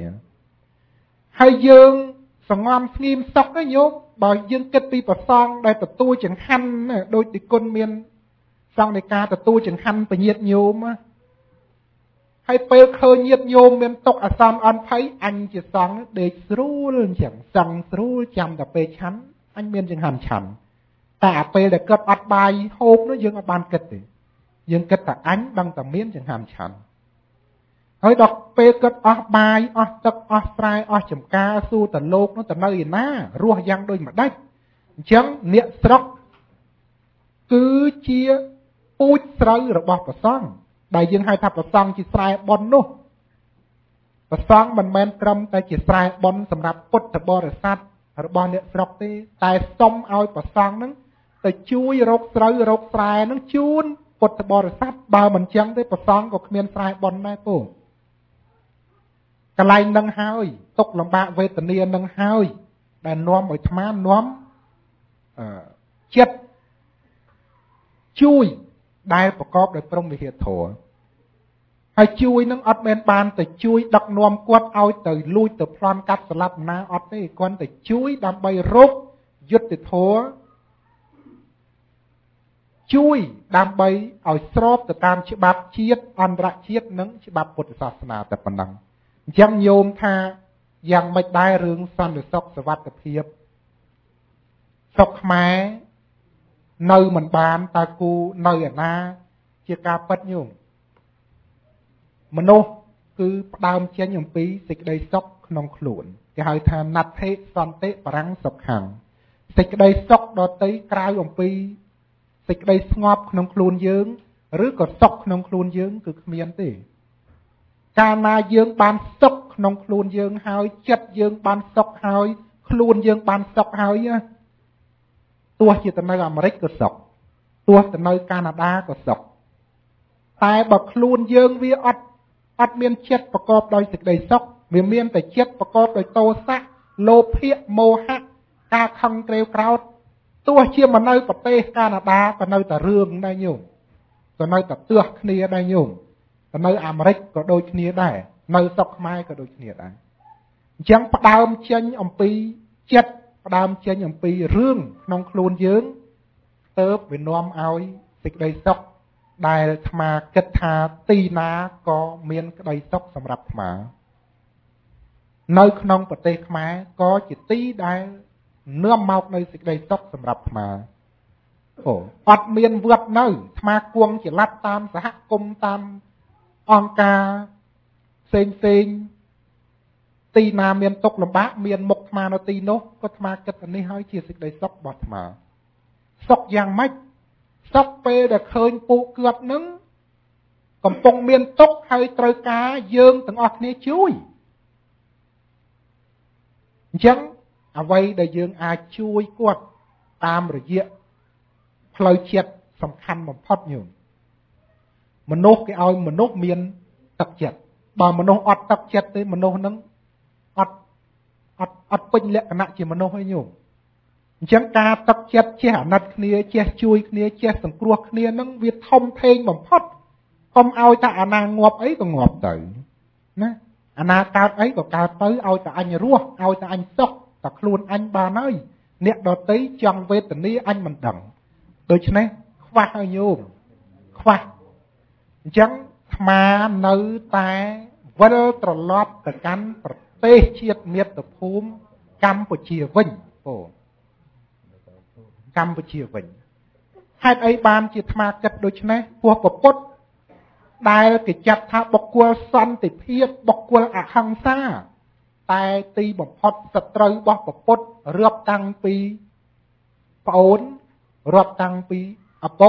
ហើយយើងសងំស្ងៀមសុខណាញោមបើយើងគិតពីប្រសងដែលទទួលចង្ហាន់ដូចទីគុណមានសង្ឃនៃការទទួលចង្ហាន់ពញាតញោមហើយពេលឃើញញាតញោមមានទុក្ខអាសន្នអន់ភ័យអញជាសង្ឃដេកស្រួលអញ្ចឹងសង្ឃស្រួលចាំតែពេលឆាន់អញមានចង្ហាន់ឆាន់តែអាពេលដែលគាត់អត់បាយហូបនោះយើងអត់បានគិតទេយើងគិតថាអញដឹងតែមានចង្ហាន់ឆាន់ហើយដល់ពេលគាត់អស់បាយអស់ទឹកអស់ស្រែអស់ចម្ការសួរតលោកនោះទៅនៅឯណារស់យ៉ាងដូចម្ដេចអញ្ចឹងអ្នកស្រុក គឺជាពូជស្រូវរបស់ព្រះសង្ឃដែលយើងហៅថាព្រះសង្ឃជាស្រែបុណ្យនោះព្រះសង្ឃមិនមែនត្រឹមតែជាស្រែបុណ្យសម្រាប់ពុទ្ធបរិស័ទរបស់អ្នកស្រុកទេតែសុំឲ្យព្រះសង្ឃនឹងទៅជួយរកស្រូវរកស្រែនឹងជូនពុទ្ធបរិស័ទបើមិនចឹងទេព្រះសង្ឃក៏គ្មានស្រែបុណ្យដែរពូកន្លែងនឹងហើយទុកលំបាកវេទនានឹងហើយដែលនាំឲ្យអាត្មានាំចិត្តជួយដែលប្រកបដោយព្រហ្មវិហារធម៌ហើយជួយនឹងអត់មែនបានទៅជួយដឹកនាំគាត់ឲ្យទៅលួចទៅប្លន់កាត់ស្លាប់ណាអត់ទេគាត់ទៅជួយដើម្បីរកយុត្តិធម៌ជួយដើម្បីឲ្យស្របទៅតាមច្បាប់ជាតិអន្តរជាតិនិងច្បាប់ពុទ្ធសាសនាតែប៉ុណ្ណឹងអញ្ចឹងញោមថាយ៉ាងម៉េចដែររឿងសន្តិសុខសុវត្ថិភាពស្រុកខ្មែរនៅមិនបានតើគូនៅឯណាជាការពិតញោមមនុស្សគឺផ្ដើមចេញអំពីសេចក្តីសុខក្នុងខ្លួនគេហៅថាណដ្ឋិសន្តិបរាំងសុខੰសេចក្តីសុខដទៃក្រៅអំពីសេចក្តីស្ងប់ក្នុងខ្លួនយើងឬក៏សុខក្នុងខ្លួនយើងគឺគ្មានទេកាលណាយើងបានសុខក្នុងខ្លួនយើងហើយចិត្តយើងបានសុខហើយខ្លួនយើងបានសុខហើយទោះជាទៅនៅអាមេរិកក៏សុខទោះទៅនៅកាណាដាក៏សុខតែបើខ្លួនយើងវាអត់មានចិត្តប្រកបដោយសេចក្តីសុខវាមានតែចិត្តប្រកបដោយទោសៈលោភៈមោហៈការខឹងក្រេវក្រោធទោះជាមកនៅប្រទេសកាណាដាក៏នៅតែរឿងដែរញោមក៏នៅតែទើសគ្នាដែរញោមក៏នៅអាមេរិកក៏ដូចគ្នាដែរនៅស្រុកខ្មែរក៏ដូចគ្នាដែរអញ្ចឹងផ្ដើមចេញអំពីចិត្តផ្ដើមចេញអំពីរឿងក្នុងខ្លួនយើងទៅវានាំឲ្យសេចក្តីសុខដែលអាត្មាគិតថាទីណាក៏មានក្តីសុខសម្រាប់អាត្មានៅក្នុងប្រទេសខ្មែរក៏ជាទីដែលនាំមកនៅសេចក្តីសុខសម្រាប់អាត្មាអត់មានវត្តនៅអាត្មាគង់ជាលັດតាមសហគមន៍តាមអង្គការផ្សេងទីណាមានទុក្ខលំបាកមានមុខអាត្មានៅទីនោះក៏អាត្មាគិតថានេះហើយជាសេចក្តីសុខរបស់អាត្មាសុខយ៉ាងម៉េចសុខពេលដែលឃើញពួកគាត់នឹងកំពុងមានទុក្ខហើយត្រូវការយើងទាំងអស់គ្នាជួយអញ្ចឹងអ្វីដែលយើងអាចជួយគាត់តាមរយៈផ្លូវចិត្តសំខាន់បំផុតញោមមនុស្សគេឲ្យមនុស្សមានទឹកចិត្តបើមនុស្សអត់ទឹកចិត្តទេមនុស្សនឹងអត់ពេញលក្ខណៈជាមនុស្សឯងញោមអញ្ចឹងការទឹកចិត្តចេះអាណិតគ្នាចេះជួយគ្នាចេះសង្គ្រោះគ្នានឹងវាធំធេងបំផុតកុំឲ្យតែអាណាងាប់អីក៏ងាប់ទៅណាអាណាកើតអីក៏កើតទៅឲ្យតែអញរស់ឲ្យតែអញសុខតែខ្លួនអញបានហើយអ្នកដទៃចង់វេទនាអញមិនដឹងដូច្នេះខ្វះឲ្យញោមខ្វះអញ្ចឹងអាត្មានៅតែវិលត្រឡប់ទៅកាន់ប្រទេសជាតិមាតុភូមិកម្ពុជាវិញកម្ពុជាវិញហេតុអីបានជាអាត្មាគិតដូច្នេះពោះពុទ្ធដែលគេចាត់ថាបុគ្គលសន្តិភាពបុគ្គលអហិង្សាតែទីបំផុតសត្រូវរបស់ពុទ្ធរាប់តាំងពីប្អូនរាប់តាំងពីឪពុ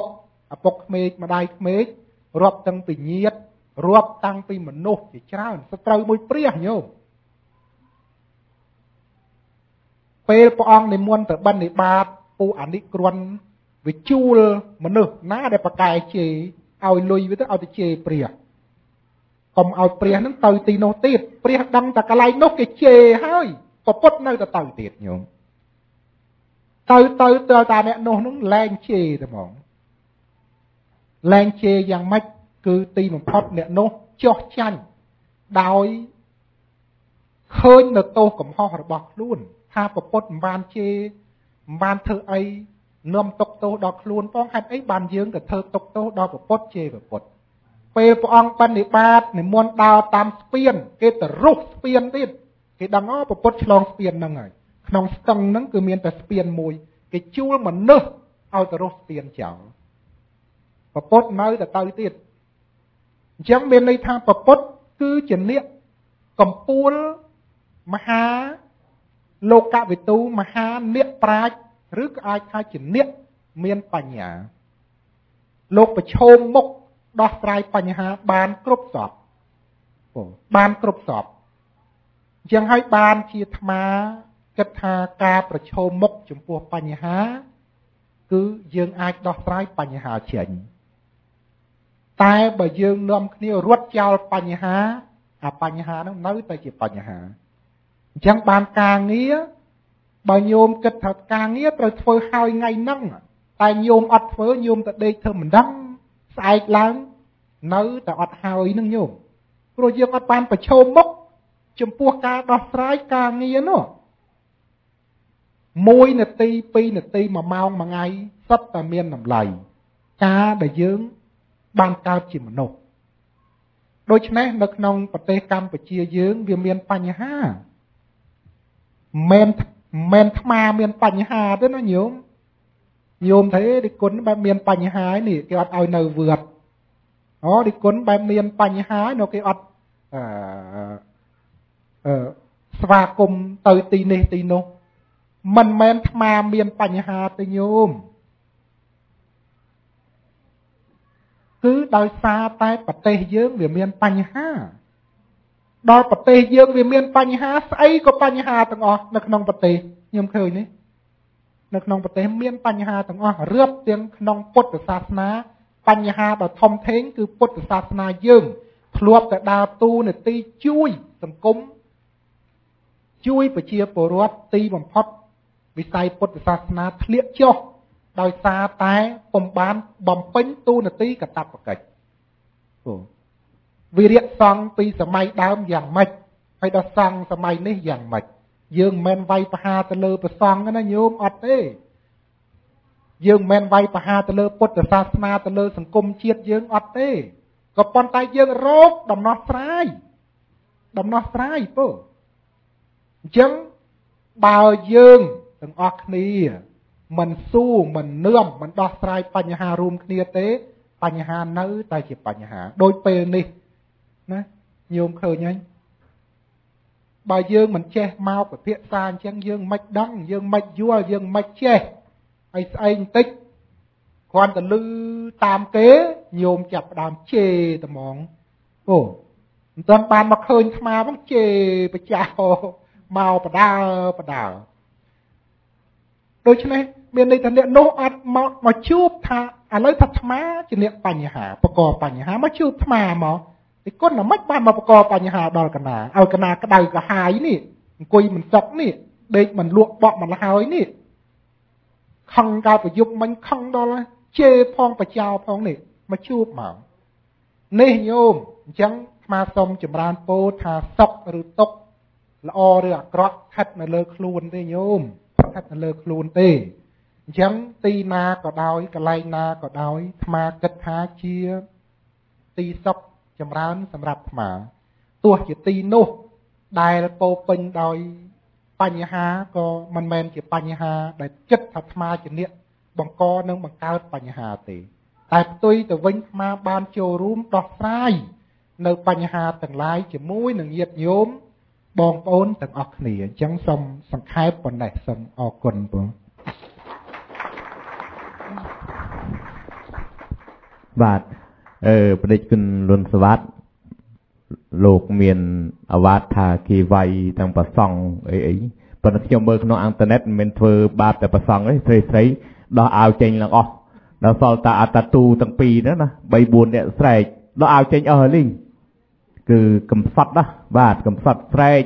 កក្មេកម្ដាយក្មេករាប់តាំងពីញាតិរាប់តាំងពីមនុស្សជាច្រើនសត្រូវមួយព្រះញោមពេលព្រះអង្គនិមន្តទៅបិណ្ឌបាតពូអានិគ្រាន់វិជួលមនុស្សណាដែលប្រកែជេរឲ្យលុយវាទៅឲ្យទៅជេរព្រះកុំឲ្យព្រះនឹងទៅទីនោះទៀតព្រះដឹងតែកន្លែងនោះគេជេរហើយពុទ្ធនៅទៅទៀតញោមទៅតាអ្នកនោះនឹងលែងជេរតែហ្មងលែងជេរយ៉ាងម៉េចគឺទីបំផុតអ្នកនោះចោះចាញ់ដោយឃើញនៅទោសកំហុសរបស់ខ្លួនថាពុទ្ធមិនបានជេរមិនបានធ្វើអីនាំទុកទោសដល់ខ្លួនផងហេតុអីបានយើងទៅធ្វើទុកទោសដល់ពុទ្ធជេរពុទ្ធពេលព្រះអង្គបិណ្ឌបាតនិមន្តដើរតាមស្ពានគេទៅរុះស្ពានទៀតគេដឹងពុទ្ធឆ្លងស្ពានហ្នឹងហើយក្នុងស្ទឹងហ្នឹងគឺមានតែស្ពានមួយគេជួលមនុស្សឲ្យទៅរុះស្ពានចោលពុទ្ធនៅតែទៅទៀតអញ្ចឹងមានន័យថាពុទ្ធគឺជាអ្នកកម្ពូលមហាលោកវិទូមហាអ្នកប្រាជ្ញឬក៏អាចថាជាអ្នកមានបញ្ញា លោកប្រឈមមុខដោះស្រាយបញ្ហាបានគ្រប់សពបានគ្រប់សពអញ្ចឹងហើយបានជាអាត្មាគិតថាការប្រឈមមុខចំពោះបញ្ហាគឺយើងអាចដោះស្រាយបញ្ហាចេញតែបើយើងនាំគ្នារត់ចោលបញ្ហាអាបញ្ហានោះនៅតែជាបញ្ហាអញ្ចឹងបានការងារបើញោមគិតថាការងារត្រូវធ្វើហើយថ្ងៃហ្នឹងតែញោមអត់ធ្វើញោមតែដេកធ្វើមិនដឹងស្អែកឡើងនៅតែអត់ហើយនឹងញោមព្រោះយើងអត់បានប្រឈមមុខចំពោះការដោះស្រាយការងារនោះ1នាទី2នាទី1ម៉ោងមួយថ្ងៃសុទ្ធតែមានតម្លៃការដែលយើងបានកើតជាមនុស្សដូច្នេះនៅក្នុងប្រទេសកម្ពុជាយើងវាមានបញ្ហាមិនថ្មមានបញ្ហាទេណាញោមthấy đi cuốnបែបមានបញ្ហានេះគេអត់ឲ្យនៅវត្តđi cuốnបែបមានបញ្ហានោះគេអត់ស្វាគមន៍ទៅទីនេះទីនោះមិនមែនថ្មមានបញ្ហាទេញោមគឺដោយសារតែប្រទេសយើងវាមានបញ្ហាដល់ប្រទេសយើងវាមានបញ្ហាស្អីក៏បញ្ហាទាំងអស់នៅក្នុងប្រទេសខ្ញុំឃើញនេះនៅក្នុងប្រទេសមានបញ្ហាទាំងអស់រៀបទាំងក្នុងពុទ្ធសាសនាបញ្ហាដ៏ធំធេងគឺពុទ្ធសាសនាយើងធ្លាប់តែដើរតួនាទីជួយសង្គមជួយប្រជាពលរដ្ឋទីបំផុតវិស័យពុទ្ធសាសនាធ្លាក់ចុះដោយសារតែពុំបានបំពេញតួនាទីកាតព្វកិច្ចវិរិយសង្ឃពីសម័យដើមយ៉ាងម៉េចហើយដល់សង្ឃសម័យនេះយ៉ាងម៉េចយើងមិនមែនវាយប្រហារទៅលើព្រះសង្ឃណាញោមអត់ទេយើងមិនមែនវាយប្រហារទៅលើពុទ្ធសាសនាទៅលើសង្គមជាតិយើងអត់ទេក៏ប៉ុន្តែយើងរកដំណោះស្រាយពូអញ្ចឹងបើយើងទាំងអស់គ្នាមិនស៊ូមិននឿមមិនដោះស្រាយបញ្ហារួមគ្នាទេបញ្ហានៅតែជាបញ្ហាដូចពេលនេះណាញោមឃើញហើយបើយើងមិនចេះមកពិភាក្សាអញ្ចឹងយើងមិនដឹងយើងមិនយល់យើងមិនចេះហើយស្អីបន្តិចគ្រាន់តែលឺតាមគេញោមចាប់ផ្ដើមជេរតែហ្មងមិនទាន់បានមកឃើញស្មាផងជេរបចាស់មកបដាដូច្នេះមានន័យថាអ្នកនោះអត់មកជួបថាឥឡូវថាស្មាជាអ្នកបញ្ហាបកបញ្ហាមកជួបស្មាមកទីគុណតែមិនបានមកបកបញ្ហាដល់កណាឲ្យកណាក្តៅក្រហាយនេះអង្គុយមិនសុខនេះដេកមិនលក់បក់មិនហើយនេះខឹងកើតប្រយុទ្ធមិញខឹងដល់ជេរផងបចោផងនេះមកជួបមកនេះញោមអញ្ចឹងស្មាសុំចម្រើនពោថាសុខឬទុក្ខល្អឬអាក្រក់ស្ថិតនៅលើខ្លួនទេញោមស្ថិតនៅលើខ្លួនទេអញ្ចឹងទីណាក៏ដោយកន្លែងណាក៏ដោយស្មាគិតថាជាទីសុខចម្រើនសម្រាប់ស្មាទោះជាទីនោះដែលពោពេញដោយបញ្ហាក៏មិនមែនជាបញ្ហាដែលចិត្តថាស្មាជាអ្នកបង្កនិងបង្កើតបញ្ហាទេតែផ្ទុយទៅវិញស្មាបានចូលរួមដោះស្រាយនៅបញ្ហាទាំងឡាយជាមួយនឹងញាតិញោមបងប្អូនទាំងអស់គ្នាអញ្ចឹងសូមសង្ខេបប៉ុណ្ណេះសូមអរគុណបងបាទប្រតិជនលុនសវត្តលោកមានអាវ៉ាតថាគេវាយទាំងប្រសង់អីប៉ុន្តែខ្ញុំមើលក្នុងអ៊ីនធឺណិតមិនមែនធ្វើបាបតែប្រសង់ទេស្រីដោះអាវចេញឡើងអស់ដល់សល់តាអតាទូទាំងពីរណា3 4អ្នកស្រែកដោះអាវចេញអស់ហើយលីងគឺកំសត់ណាបាទកំសត់ស្រែក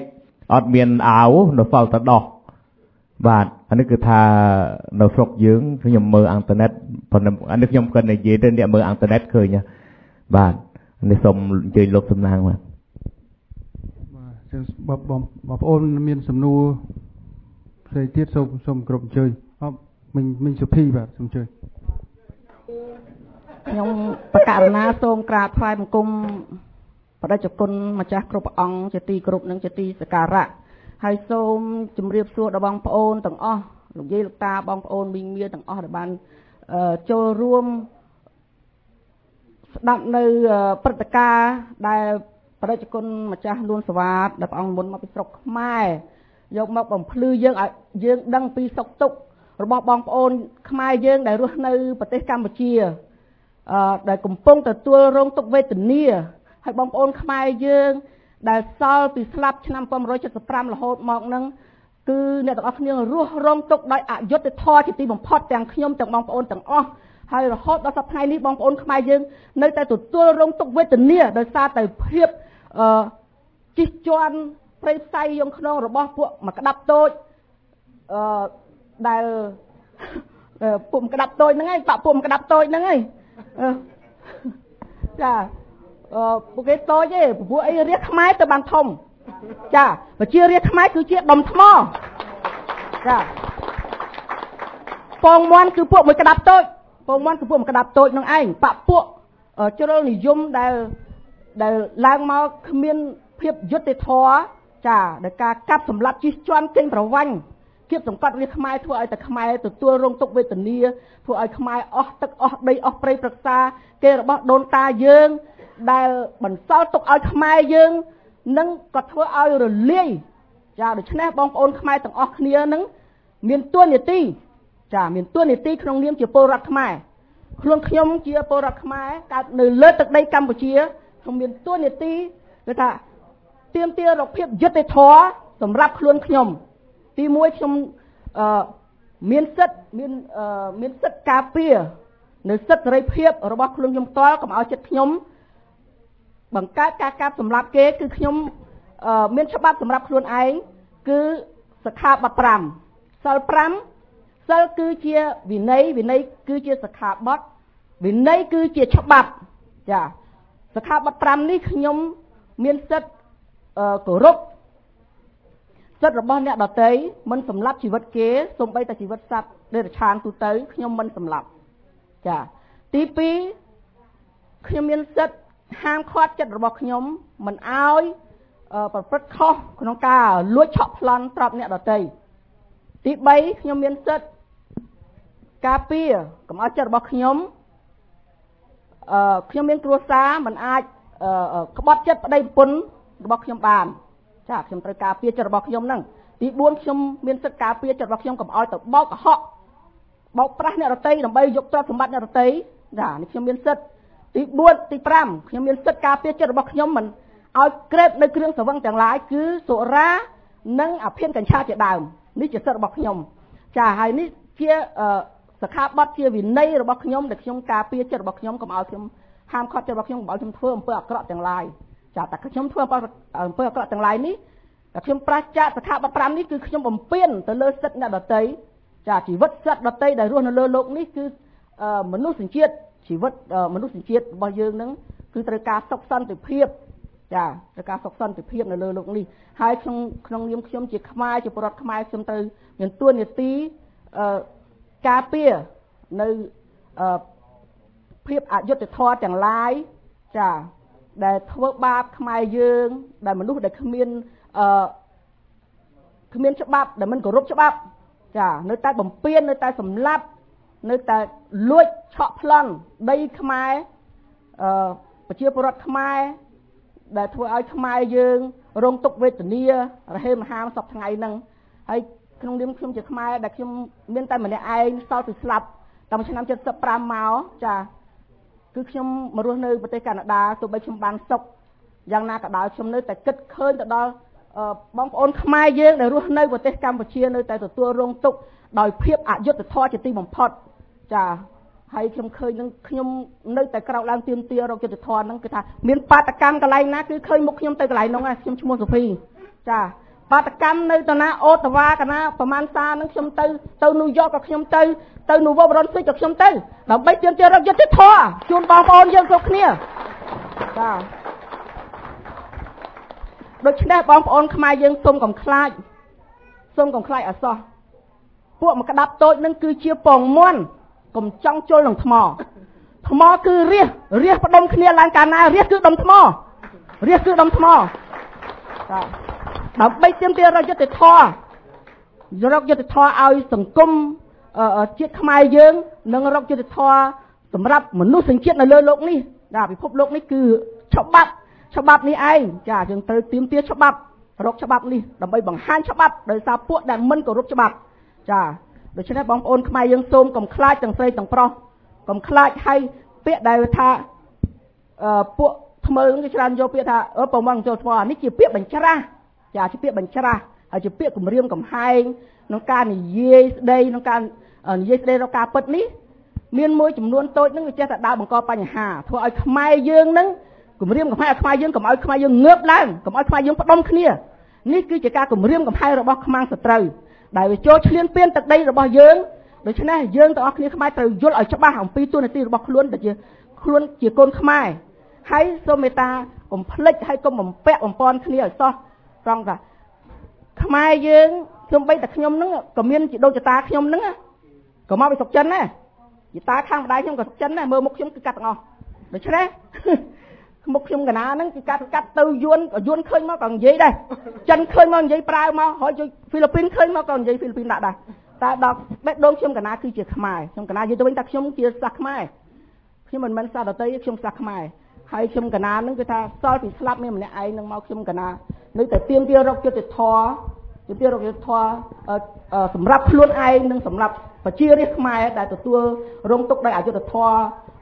អត់មានអាវនៅសល់តែដោះបាទអានេះគឺថានៅស្រុកយើងខ្ញុំមើលអ៊ីនធឺណិតប៉ុន្តែអានេះខ្ញុំគាត់និយាយទៅអ្នកមើលអ៊ីនធឺណិតឃើញបាទនេះសូមអញ្ជើញលោកសំណាងបាទបងប្អូនមានសំណួរផ្សេងទៀតសូមគ្រប់អញ្ជើញមិញសុភីបាទសូមអញ្ជើញខ្ញុំប្រកាសណាសូមក្រាបថ្វាយបង្គំបដិជគុណម្ចាស់គ្រប់ព្រះអង្គជាទីគោរពនិងជាទីសក្ការៈហើយសូមជម្រាបសួរដល់បងប្អូនទាំងអស់លោកយាយលោកតាបងប្អូនមីងមាទាំងអស់ដែលបានចូលរួមស្ដាប់នៅព្រឹត្តិការណ៍ដែលបដិជគុណម្ចាស់លួនសវ៉ាតដែលព្រះអង្គមុនមកពីស្រុកខ្មែរយកមកបំភ្លឺយើងឲ្យយើងដឹងពីសុខទុក្ខរបស់បងប្អូនខ្មែរយើងដែលរស់នៅប្រទេសកម្ពុជា ដែលកំពុងទទួលរងទុក្ខវេទនាហើយបងប្អូនខ្មែរយើងដែលសល់ពីស្លាប់ឆ្នាំ1975រហូតមកហ្នឹងគឺអ្នកទាំងអស់គ្នារស់រងទុក្ខដោយអយុត្តិធម៌ជាទីបំផុតទាំងខ្ញុំទាំងបងប្អូនទាំងអស់ហើយរហូតដល់សប្តាហ៍នេះបងប្អូនខ្មែរយើងនៅតែទទួលរងទុក្ខវេទនាដោយសារតែភាពជិះជាន់ព្រៃផ្សៃយងខ្នងរបស់ពួកមកក្តាប់តូចដែលពួកមកក្តាប់តូចហ្នឹងឯងបាក់ពួកមកក្តាប់តូចហ្នឹងឯងចាពួកគេតូចទេពួកអីរាជខ្មែរទៅបានធំចាប្រជារាជខ្មែរគឺជាដុំថ្មចាពងមាន់គឺពួកមួយក្តាប់តូចពងមាន់គឺពួកមួយក្តាប់តូចនឹងឯងបាក់ពួកជ្រុលនិយមដែលឡើងមកគ្មានភាពយុត្តិធម៌ចាដែលការកាប់សម្លាប់ជិះជាន់ចេញប្រវាញ់គៀបសង្កត់រាជខ្មែរធ្វើឲ្យតែខ្មែរទទួលរងទុក្ខវេទនាធ្វើឲ្យខ្មែរអស់ទឹកអស់ដីអស់ព្រៃព្រឹក្សាគេរបស់ដូនតាយើងដែលបន្សល់ទុកឲ្យខ្មែរយើងនឹងក៏ធ្វើឲ្យរលាយចាដូច្នេះបងប្អូនខ្មែរទាំងអស់គ្នានឹងមានទួនាទីចាមានទួនាទីក្នុងនាមជាពលរដ្ឋខ្មែរខ្លួនខ្ញុំជាពលរដ្ឋខ្មែរកើតនៅលើទឹកដីកម្ពុជាខ្ញុំមានទួនាទីគឺថាទាមទាររកភាពយុត្តិធម៌សម្រាប់ខ្លួនខ្ញុំទី1ខ្ញុំមានសិទ្ធិការពារនៅសិទ្ធិសេរីភាពរបស់ខ្លួនខ្ញុំផ្ទាល់កុំឲ្យចិត្តខ្ញុំបង្កើតការកាប់សម្លាប់គេគឺខ្ញុំមានច្បាប់សម្រាប់ខ្លួនឯងគឺសិក្ខាបទ5សិល5សិលគឺជាវិន័យគឺជាសិក្ខាបទវិន័យគឺជាច្បាប់ចាសិក្ខាបទ5នេះខ្ញុំមានសិទ្ធិគោរពសិទ្ធិរបស់អ្នកដទៃមិនសម្លាប់ជីវិតគេសូម្បីតែជីវិតសត្វដេរឆានទូទៅខ្ញុំមិនសម្លាប់ចាទី2ខ្ញុំមានសិទ្ធិហាមឃាត់ចិត្តរបស់ខ្ញុំមិនអោយប្រព្រឹត្តខុសក្នុងការលួចឆក់ប្លន់ទ្រព្យអ្នកដទៃទី3ខ្ញុំមានសិទ្ធិការពារកុំឲ្យចិត្តរបស់ខ្ញុំមានគ្រួសារមិនអាចក្បត់ចិត្តប្តីប្រពន្ធរបស់ខ្ញុំបានចាខ្ញុំត្រូវការពារចិត្តរបស់ខ្ញុំហ្នឹងទី4ខ្ញុំមានសិទ្ធិការពារចិត្តរបស់ខ្ញុំកុំឲ្យទៅបោកកុហកបោកប្រាស់អ្នកដទៃដើម្បីយកទ្រព្យសម្បត្តិអ្នកដទៃចានេះខ្ញុំមានសិទ្ធិទី4ទី5ខ្ញុំមានសិទ្ធិការពារចិត្តរបស់ខ្ញុំមិនឲ្យក្រេបនៅគ្រឿងស្រវឹងទាំងឡាយគឺសុរានិងអភិនកញ្ឆាជាដើមនេះជាសិទ្ធិរបស់ខ្ញុំចាហើយនេះជាសិក្ខាបទជាវិន័យរបស់ខ្ញុំដែលខ្ញុំការពារចិត្តរបស់ខ្ញុំកុំឲ្យខ្ញុំហាមឃាត់ចិត្តរបស់ខ្ញុំកុំឲ្យខ្ញុំធ្វើអំពើអាក្រក់ទាំងឡាយចាតែខ្ញុំធ្វើអំពើអាក្រក់ទាំងឡាយនេះតែខ្ញុំប្រាជ្ញាសិក្ខាបទ5នេះគឺខ្ញុំបំពេញទៅលើសិទ្ធិអ្នកដទៃចាជីវិតសត្វដទៃដែលរស់នៅលើโลกនេះគឺមនុស្សជាតិជីវិតមនុស្សជាតិរបស់យើងនឹងគឺត្រូវការសុខសន្តិភាពចាត្រូវការសុខសន្តិភាពនៅលើโลกនេះហើយក្នុងនាមខ្ញុំជាខ្មែរជាពលរដ្ឋខ្មែរខ្ញុំត្រូវមានទួនាទីការពារនៅភាពអយុត្តិធម៌ទាំងឡាយចាដែលធ្វើបាបខ្មែរយើងដែលមនុស្សដែលគ្មានច្បាប់ដែលមិនគោរពច្បាប់ចានៅតែបំពាននៅតែសម្លាប់នៅតែលួចឆក់ប្លន់ដីខ្មែរប្រជាពលរដ្ឋខ្មែរដែលធ្វើឲ្យខ្មែរយើងរងទុក្ខវេទនារហេមហាមសពថ្ងៃហ្នឹងហើយក្នុងនាមខ្ញុំជាខ្មែរដែលខ្ញុំមានតែម្នាក់ឯងសល់ពីស្លាប់តាំងពីឆ្នាំ75មកចាគឺខ្ញុំមករស់នៅប្រទេសកាណាដាទោះបីខ្ញុំបានសុខយ៉ាងណាក៏ដោយខ្ញុំនៅតែគិតឃើញទៅដល់បងប្អូនខ្មែរយើងដែលរស់នៅប្រទេសកម្ពុជានៅតែទទួលរងទុក្ខដោយភាពអយុត្តិធម៌ជាទីបំផុតចាហើយខ្ញុំឃើញនឹងខ្ញុំនៅតែក្រោកឡើងទាមទាររកយុត្តិធម៌ហ្នឹងគឺថាមានបាតកម្មកន្លែងណាគឺឃើញមុខខ្ញុំទៅកន្លែងហ្នឹងខ្ញុំឈ្មោះសុភីចាបាតកម្មនៅតាណាអូតាវ៉ាកណាប្រហែលសារហ្នឹងខ្ញុំទៅញូវយ៉កក៏ខ្ញុំទៅនូវបរនស្វិចក៏ខ្ញុំទៅដើម្បីទាមទាររកយុត្តិធម៌ជូនបងប្អូនយើងគ្រប់គ្នាចាដូច្នេះបងប្អូនខ្មែរយើងសូមកុំខ្លាចអសោះពួកមកក្តាប់តូចនឹងគឺជាពងមាន់កុំចង់ជល់នឹងថ្មគឺរាសផ្ដុំគ្នាឡើងកាលណារាសគឺដុំថ្មចាដើម្បីទាមទាររកយុត្តិធម៌ឲ្យសង្គមជាតិខ្មែរយើងនិងរកយុត្តិធម៌សម្រាប់មនុស្សជាតិនៅលើโลกនេះចាពិភពលោកនេះគឺច្បាប់នេះឯងចាយើងត្រូវទាមទារច្បាប់រកច្បាប់នេះដើម្បីបង្ហាញច្បាប់ដោយសារពួកដែលមិនគោរពច្បាប់ចាដូច្នេះបងប្អូនខ្មែរយើងសូមកុំខ្លាចទាំងស្រីទាំងប្រុសកុំខ្លាចហើយ ពាក្យដែលថាពួកថ្មើងគេច្រើនយកពាក្យថាប្រមងចូលស្វនេះជាពាក្យបញ្ច្រាស់ចាជាពាក្យបញ្ច្រាស់ហើយជាពាក្យគម្រាមកំហែងក្នុងការនិយាយស្ដីក្នុងការនិយាយស្ដីរកការពិតនេះមានមួយចំនួនតូចហ្នឹងវាចេះតែដើរបង្កបញ្ហាធ្វើឲ្យខ្មែរយើងហ្នឹងគម្រាមកំហែងឲ្យខ្មែរយើងកុំឲ្យខ្មែរយើងងើបឡើងកុំឲ្យខ្មែរយើងផ្ដុំគ្នានេះគឺជាការគម្រាមកំហែងរបស់ខ្មាំងសត្រូវដែលវាចូលឈ្លានពានទឹកដីរបស់យើងដូច្នេះយើងទាំងអស់គ្នាខ្មែរត្រូវយល់ឲ្យច្បាស់អំពីទូនាទីរបស់ខ្លួនដែលជាខ្លួនជាកូនខ្មែរហើយសូមមេត្តាកុំភ្លេចហើយកុំបំពាក់បំពន់គ្នាឲ្យសោះត្រង់ថាខ្មែរយើងខ្ញុំបីតែខ្ញុំហ្នឹងក៏មានជាដូចតាខ្ញុំហ្នឹងក៏មកពីស្រុកចិនដែរជាតាខាងម្ដាយខ្ញុំក៏ស្រុកចិនដែរមើលមុខខ្ញុំគឺកាត់ទាំងអស់ដូច្នេះមុខខ្ញុំកណាហ្នឹងគឺកាត់ទៅយួនក៏យួនឃើញមកក៏និយាយដែរចិនឃើញមកនិយាយប្រើមកហើយហ្វីលីពីនឃើញមកក៏និយាយហ្វីលីពីនដាក់ដែរតែដល់បេះដូងខ្ញុំកណាគឺជាខ្មែរខ្ញុំកណានិយាយទៅវិញថាខ្ញុំជាសាសខ្មែរខ្ញុំមិនមែនសាសដតីខ្ញុំសាសខ្មែរហើយខ្ញុំកណានឹងគឺថាសល់ពីស្លាប់មានម្នាក់ឯងនឹងមកខ្ញុំកណានៅតែទៀមទារកយុត្តិធម៌សម្រាប់ខ្លួនឯងនិងសម្រាប់ប្រជារាស្ត្រខ្មែរដែលទទួលរងទុក្ខដោយអយុត្តិធម៌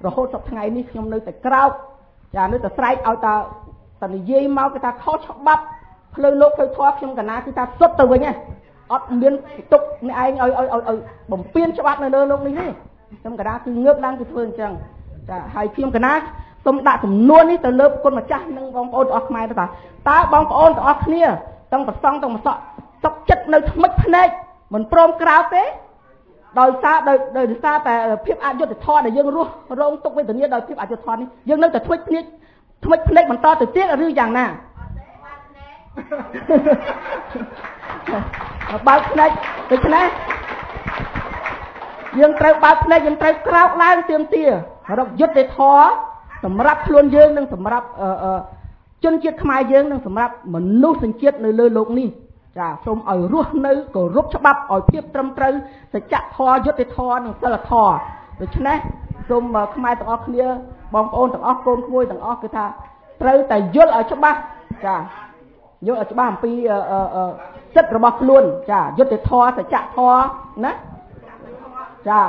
រហូតដល់ថ្ងៃនេះខ្ញុំនៅតែក្រោកចានៅតែស្រែកឲ្យតានិយាយមកគឺថាខុសច្បាប់ផ្លូវលោកផ្លូវធម៌ខ្ញុំកណាគឺថាសុទ្ធទៅវិញអត់មានទុកអ្នកឯងឲ្យបំពេញច្បាប់នៅលើលោកនេះទេខ្ញុំកណាគឺងើបឡើងគឺធ្វើអញ្ចឹងចាហើយខ្ញុំកណាសូមដាក់ចំនួននេះទៅលើគុណម្ចាស់និងបងប្អូនទាំងអស់ខ្មែរថាតើបងប្អូនទាំងអស់គ្នាទាំងប្រសង់ទាំងមសក់សុខចិត្តនៅថ្មិចភ្នែកមិនព្រមក្រោកទេដោយសារតែភាពអយុត្តិធម៌ដែលយើងរងទុក្ខវេទនាដោយភាពអយុត្តិធម៌នេះយើងនៅតែថ្មិចភ្នែកបន្តទៅទៀតឬយ៉ាងណាបើកភ្នែកដូច្នេះយើងត្រូវបើកភ្នែកយើងត្រូវក្រោកឡើងទៀមទារកយុត្តិធម៌សម្រាប់ខ្លួនយើងនិងសម្រាប់ជនជាតិខ្មែរយើងនិងសម្រាប់មនុស្សជាតិនៅលើโลกនេះចាសូមឲ្យរស់នៅគោរពច្បាប់ឲ្យភាពត្រឹមត្រូវសច្ចធម៌យុត្តិធម៌និងសិលធម៌ដូច្នេះសូមខ្មែរទាំងអស់គ្នាបងប្អូនទាំងអស់កូនក្មួយទាំងអស់គឺថាត្រូវតែយល់ឲ្យច្បាស់ចាយល់ឲ្យច្បាស់អំពីសិទ្ធិរបស់ខ្លួនចាយុត្តិធម៌សច្ចធម៌ណាចា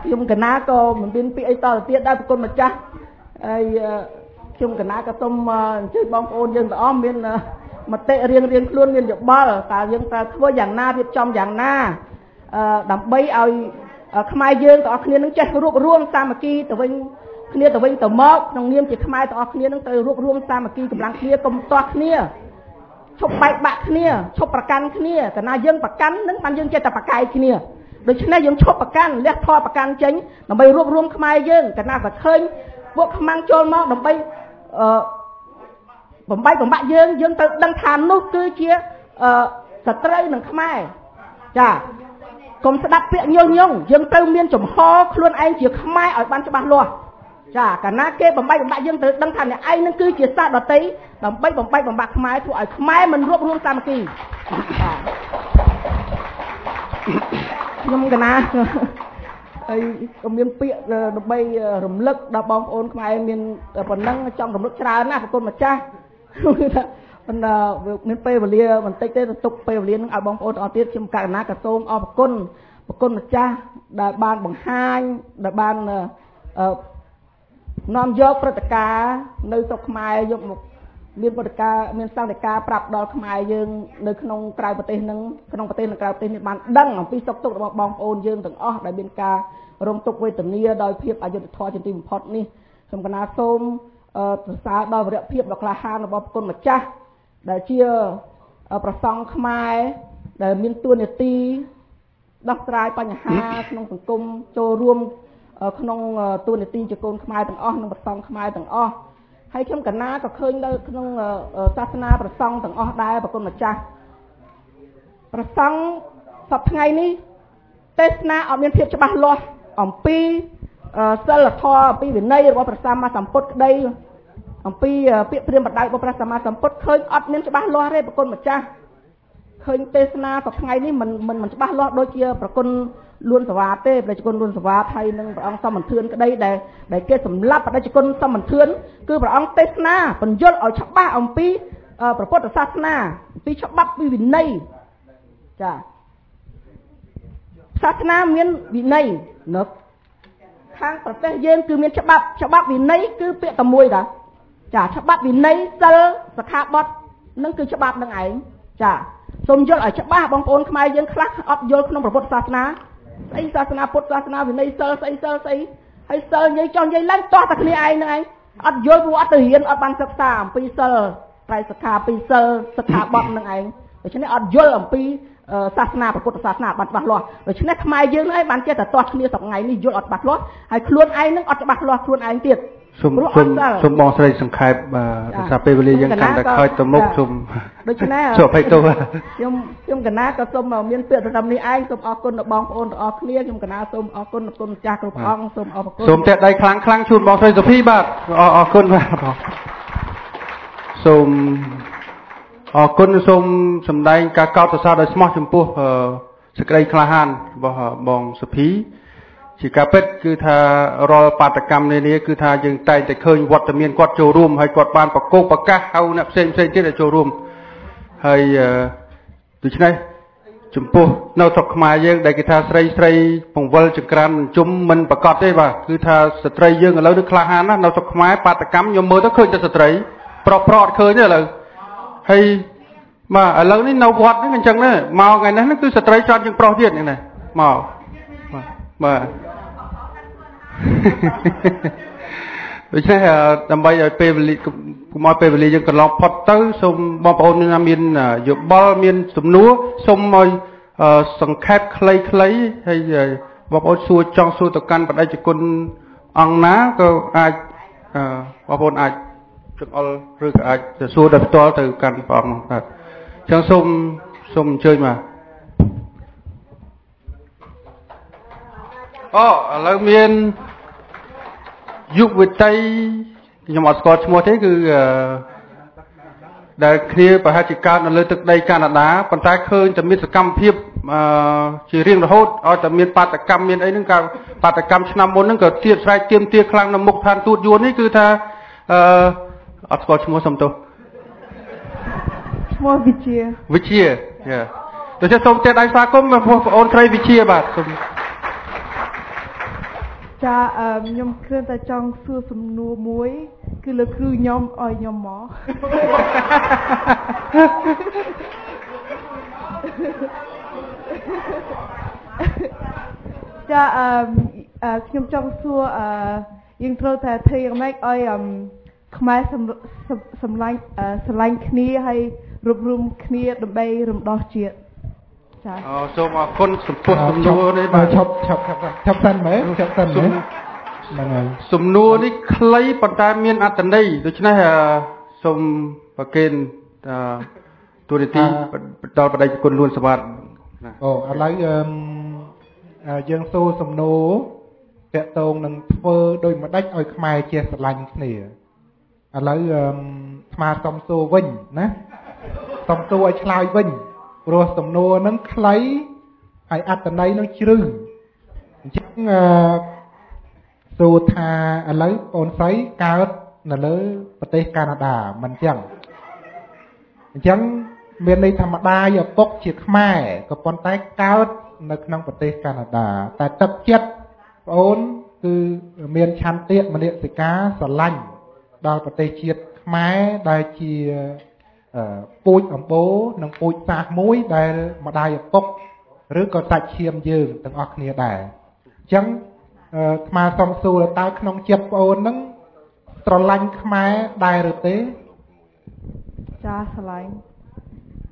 ខ្ញុំកណាក៏មិនមានពាក្យអីតទៅទៀតដែរប្រគុណម្ចាស់ហើយខ្ញុំកណាក៏សូមអញ្ជើញបងប្អូនយើងទាំងអស់មានមតិរៀងខ្លួនមានយោបល់តើយើងត្រូវធ្វើយ៉ាងណារៀបចំយ៉ាងណាដើម្បីឲ្យខ្មែរយើងទាំងអស់គ្នានឹងចេះរួបរวมសាមគ្គីទៅវិញគ្នាទៅវិញទៅមកក្នុងនាមជាខ្មែរទាំងអស់គ្នានឹងត្រូវរួបរวมសាមគ្គីកម្លាំងគ្នាកុំទាស់គ្នាឈប់បែកបាក់គ្នាឈប់ប្រកាន់គ្នាកាលណាយើងប្រកាន់នឹងបានយើងចេះតែប្រកែកគ្នាដូច្នេះយើងឈប់ប្រកាន់លះធម៌ប្រកាន់ចេញដើម្បីរួបរวมខ្មែរយើងកាលណាតែឃើញពួកខ្មាំងចូលមកដើម្បីបំបាក់យើងត្រូវដឹងថានោះគឺជាសត្រូវនឹងខ្មែរចាកុំស្ដាប់ពាក្យញុះញង់យើងត្រូវមានចំហខ្លួនឯងជាខ្មែរឲ្យបានច្បាស់លាស់ចាកាលណាគេបំបាក់យើងត្រូវដឹងថាអ្នកឯងនឹងគឺជាសាសដតីដើម្បីបំបាក់ខ្មែរធ្វើឲ្យខ្មែរមិនរួបរวมសាមគ្គីខ្ញុំកណាហើយក៏មានពាក្យដើម្បីរំលឹកដល់បងប្អូនខ្មែរមានប៉ុណ្ណឹងចង់រំលឹកច្រើនណាស់ប្រគុណម្ចាស់គឺថាមានពេលវេលាបន្តិចទេទៅទុកពេលវេលានឹងឲ្យបងប្អូនទាំងអស់ទៀតខ្ញុំករណាក៏សូមអរគុណប្រគុណម្ចាស់ដែលបានបង្ហាញដែលបាននាំយកព្រឹត្តិការណ៍នៅស្រុកខ្មែរយកមកមានព្រឹត្តិការណ៍មានសង្កេតការប្រាប់ដល់ខ្មែរយើងនៅក្នុងក្រៅប្រទេសនឹងក្នុងប្រទេសនិងក្រៅប្រទេសនេះបានដឹងអំពីសុខទុក្ខរបស់បងប្អូនយើងទាំងអស់ដែលមានការរងទុក្ខវេទនាដោយភាពអយុត្តិធម៌ជាទីបំផុតនេះខ្ញុំកណាសូមសរសើរដល់វីរភាពដ៏ក្លាហានរបស់ប្រគុណម្ចាស់ដែលជាប្រសង់ខ្មែរដែលមានតួនាទីដោះស្រាយបញ្ហាក្នុងសង្គមចូលរួមក្នុងតួនាទីជាកូនខ្មែរទាំងអស់និងប្រសង់ខ្មែរទាំងអស់ហើយខ្ញុំកណាក៏ឃើញនៅក្នុងសាសនាប្រសង់ទាំងអស់ដែរប្រគុណម្ចាស់ប្រសង់សប្តាហ៍ថ្ងៃនេះទេសនាអត់មានភាពច្បាស់លាស់អំពីសិលធម៌អំពីវិន័យរបស់ព្រះសម្មាសម្ពុទ្ធក្តីអំពីពាក្យព្រាហ្មណ៍បដៅរបស់ព្រះសម្មាសម្ពុទ្ធឃើញអត់មានច្បាស់លាស់ទេប្រគុណម្ចាស់ឃើញទេសនាសប្តាហ៍ថ្ងៃនេះមិនច្បាស់លាស់ដូចជាប្រគុណលួនសវ៉ាទេប្រជាជនលួនសវ៉ាថៃនិងព្រះអង្គសមន្ទឿនក្តីដែលគេសម្លាប់ប្រជាជនសមន្ទឿនគឺព្រះអង្គទេសនាបញ្យល់ឲ្យច្បាស់អំពីព្រះពុទ្ធសាសនាអំពីច្បាប់ពីវិន័យចាសាសនាមានវិន័យនឹក ខាងប្រទេសយើងគឺមានច្បាប់វិន័យគឺពាក្យតែមួយតាចាច្បាប់វិន័យសិលសិក្ខាបទនឹងគឺច្បាប់នឹងឯងចាសូមយល់ឲ្យច្បាស់បងប្អូនខ្មែរយើងខ្លះអត់យល់ក្នុងព្រះពុទ្ធសាសនាស្អីសាសនាពុទ្ធសាសនាវិន័យសិលស្អីហើយសិលនិយាយចង់និយាយឡើងតោះតែគ្នាឯងហ្នឹងឯងអត់យល់ព្រោះអត់ទៅរៀនអត់បានសិក្សាអំពីសិលត្រៃសិក្ខាពីសិលសិក្ខាបទនឹងឯងដូច្នេះអត់យល់អំពីសាសនាព្រះពុទ្ធសាសនាបានច្បាស់លាស់ដូច្នេះខ្មែរយើងហ្នឹងឯងបានចេះតែតោះគ្នាសប្ងៃនេះយល់អត់ច្បាស់លាស់ហើយខ្លួនឯងនឹងអត់ច្បាស់លាស់ខ្លួនឯងទៀតសូមបងស្រីសង្ខេបភាសាពេលវេលាយើងកាន់តែខើចទៅមុខសូមដូច្នេះសូមអភ័យទោសខ្ញុំកណាក៏សូមមានពាក្យត្រឹមនេះឯងសូមអរគុណដល់បងប្អូនទាំងអស់គ្នាខ្ញុំកណាសូមអរគុណដល់គុណម្ចាស់គ្រប់អង្គសូមអរគុណសូមតែដៃខ្លាំងជូនបងស្រីសុភីបាទអរគុណបាទសូមអរគុណសូមសម្ដែងការកោតសរសើរដោយស្មោះចំពោះសេចក្តីក្លាហានរបស់បងសុភីជាការពិតគឺថារាល់បាតកម្មនាគឺថាយើងតែងតែឃើញវត្តមានគាត់ចូលរួមហើយគាត់បានប្រកបប្រកាសហៅអ្នកផ្សេងទៀតឲ្យចូលរួមហើយដូច្នេះចំពោះនៅស្រុកខ្មែរយើងដែលគេថាស្រីពង្វិលចង្ក្រានជុំមិនប្រកាសទេបាទគឺថាស្ត្រីយើងឥឡូវនេះក្លាហានណាស់នៅស្រុកខ្មែរបាតកម្មខ្ញុំមើលទៅឃើញតែស្ត្រីប្រុសអត់ឃើញទេឥឡូវហើយបាទឥឡូវនេះនៅវត្តហ្នឹងអញ្ចឹងណាមកថ្ងៃនេះគឺស្ត្រីច្រើនជាងប្រុសទៀតហ្នឹងណាមកបាទដូច្នេះដើម្បីឲ្យពេលវេលាកុំឲ្យពេលវេលាយើងកន្លងផុតទៅសូមបងប្អូនមានយោបល់មានសំណួរសូមឲ្យសង្ខេបខ្លីៗហើយបងប្អូនចង់សួរទៅកាន់បដិជគុណអង្គណាក៏អាចបងប្អូនអាចចង្អុលឬក៏អាចសួរដោយផ្ទាល់ទៅកាន់ព្រះអង្គបាទអញ្ចឹងសូមអញ្ជើញមកឥឡូវមានយុវតីខ្ញុំអត់ស្គាល់ឈ្មោះទេគឺដែលគ្នាប្រហែលជាកើតនៅលើទឹកដីកាណាដាប៉ុន្តែឃើញតែមានសកម្មភាពជារៀងរហូតឲ្យតែមានបាតកម្មមានអីហ្នឹងក៏បាតកម្មឆ្នាំមុនហ្នឹងក៏ទៀតស្រែកទៀមទាខ្លាំងនៅមុខឋានទូតយួននេះគឺថាអត់ស្គាល់ឈ្មោះសុំទោសឈ្មោះវិជាយ៉ាដូច្នេះសូមទេដៃស្វាគមន៍បងប្អូនស្រីវិជាបាទសូមចាខ្ញុំគ្រាន់តែចង់សួរសំណួរមួយគឺលោកគ្រូខ្ញុំឲ្យខ្ញុំមកចាខ្ញុំចង់សួរយើងត្រូវតែធ្វើយ៉ាងម៉េចឲ្យខ្មែរស្រឡាញ់គ្នាហើយរួបរวมគ្នាដើម្បីរំដោះជាតិចាសូមអរគុណចំពោះសំណួរនេះបាទឈប់សិនមែនហ្នឹងហើយសំណួរនេះខ្លីប៉ុន្តែមានអត្ថន័យដូច្នេះសូមប្រកេនទូរនីតិដល់បដិគុណលួនសវត្តឥឡូវយើងសួរសំណួរតាក់ទងនឹងធ្វើដោយម្ដេចឲ្យខ្មែរចេះស្រឡាញ់គ្នាឥឡូវស្មាសុំសួរវិញណាសុំសួរឲ្យឆ្លើយវិញព្រោះសំណួរហ្នឹងខ្លីហើយអត្ថន័យនឹងជ្រៅអញ្ចឹងសួរថាឥឡូវបងស្រីកើតនៅលើប្រទេសកាណាដាមិនអញ្ចឹងមានន័យធម្មតាឪពុកជាខ្មែរក៏ប៉ុន្តែកើតនៅក្នុងប្រទេសកាណាដាតែទឹកចិត្តបងគឺមានឆន្ទៈមនសិការស្រឡាញ់ដល់ប្រទេសជាតិខ្មែរដែលជាពូជអម្បូរនិងពូជសាសមួយដែលម្ដាយឪពុកឬក៏សាច់ឈាមយើងទាំងអស់គ្នាដែរអញ្ចឹងស្មាសុំសួរតើក្នុងចិត្តបងអូនហ្នឹងស្រឡាញ់ខ្មែរដែរឬទេចាស្រឡាញ់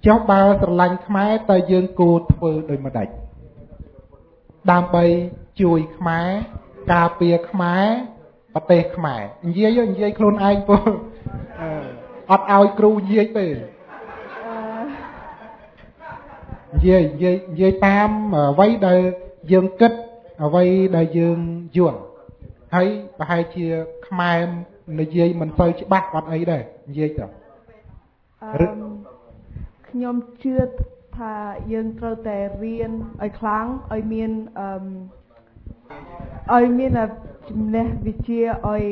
ចុះបើស្រឡាញ់ខ្មែរតើយើងគួរធ្វើដូចម្ដេចដើម្បីជួយខ្មែរការពារខ្មែរប្រទេសខ្មែរនិយាយខ្លួនឯងពោលអត់ឲ្យគ្រូនិយាយទេនិយាយតាមអ្វីដែលយើងគិតអ្វីដែលយើងយល់ហើយប្រហែលជាខ្មែរនិយាយមិនសូវច្បាស់អត់អីដែរនិយាយទៅខ្ញុំជឿថាយើងត្រូវតែរៀនឲ្យខ្លាំងឲ្យមានចំណេះវិជ្ជាឲ្យ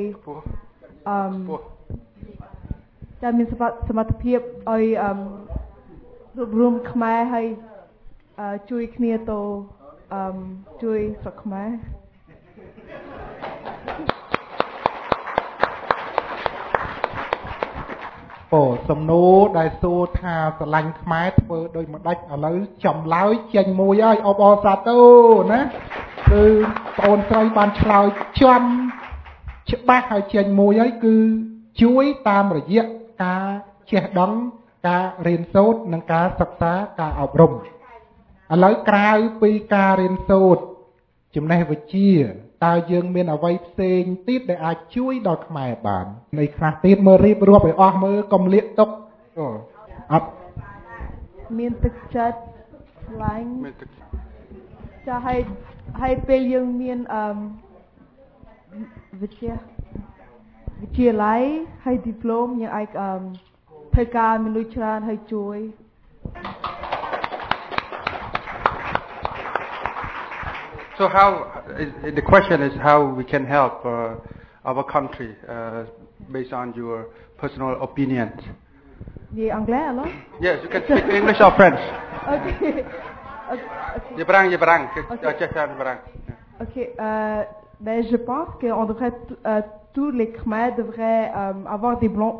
តែមានសមត្ថភាពឲ្យរួបរวมខ្មែរហើយជួយគ្នាទៅជួយស្រុកខ្មែរ សំណួរដែលសួរថាស្រឡាញ់ខ្មែរធ្វើដោយមិនដាច់ឥឡូវចម្លើយចេញមួយហើយអបអរសាទរណាគឺបងអូនស្រីបានឆ្លើយចំច្បាស់ហើយចេញមួយហើយគឺជួយតាមរយៈការចេះដឹងការរៀនសូត្រនិងការសិក្សាការអប់រំឥឡូវក្រៅពីការរៀនសូត្រចំណេះវិជ្ជាតើយើងមានអ្វីផ្សេងទៀតដែលអាចជួយដល់ខ្មែរបាននៃខ្លះទៀតមើលរៀបរាប់ឲ្យអស់មើលកុំលាកទុកអត់មានទឹកចិត្តខ្លាញ់ចាឲ្យពេលយើងមានវិទ្យាល័យហើយ diploma យើងអាចធ្វើការមានលុយច្រើនហើយជួយ So how the question is how we can help our country based on your personal opinion. Yeah, anglais alors? Yes, you can speak English or French. Okay. Okay. Ben je pense que on devrait tous les Khmers devraient avoir des bons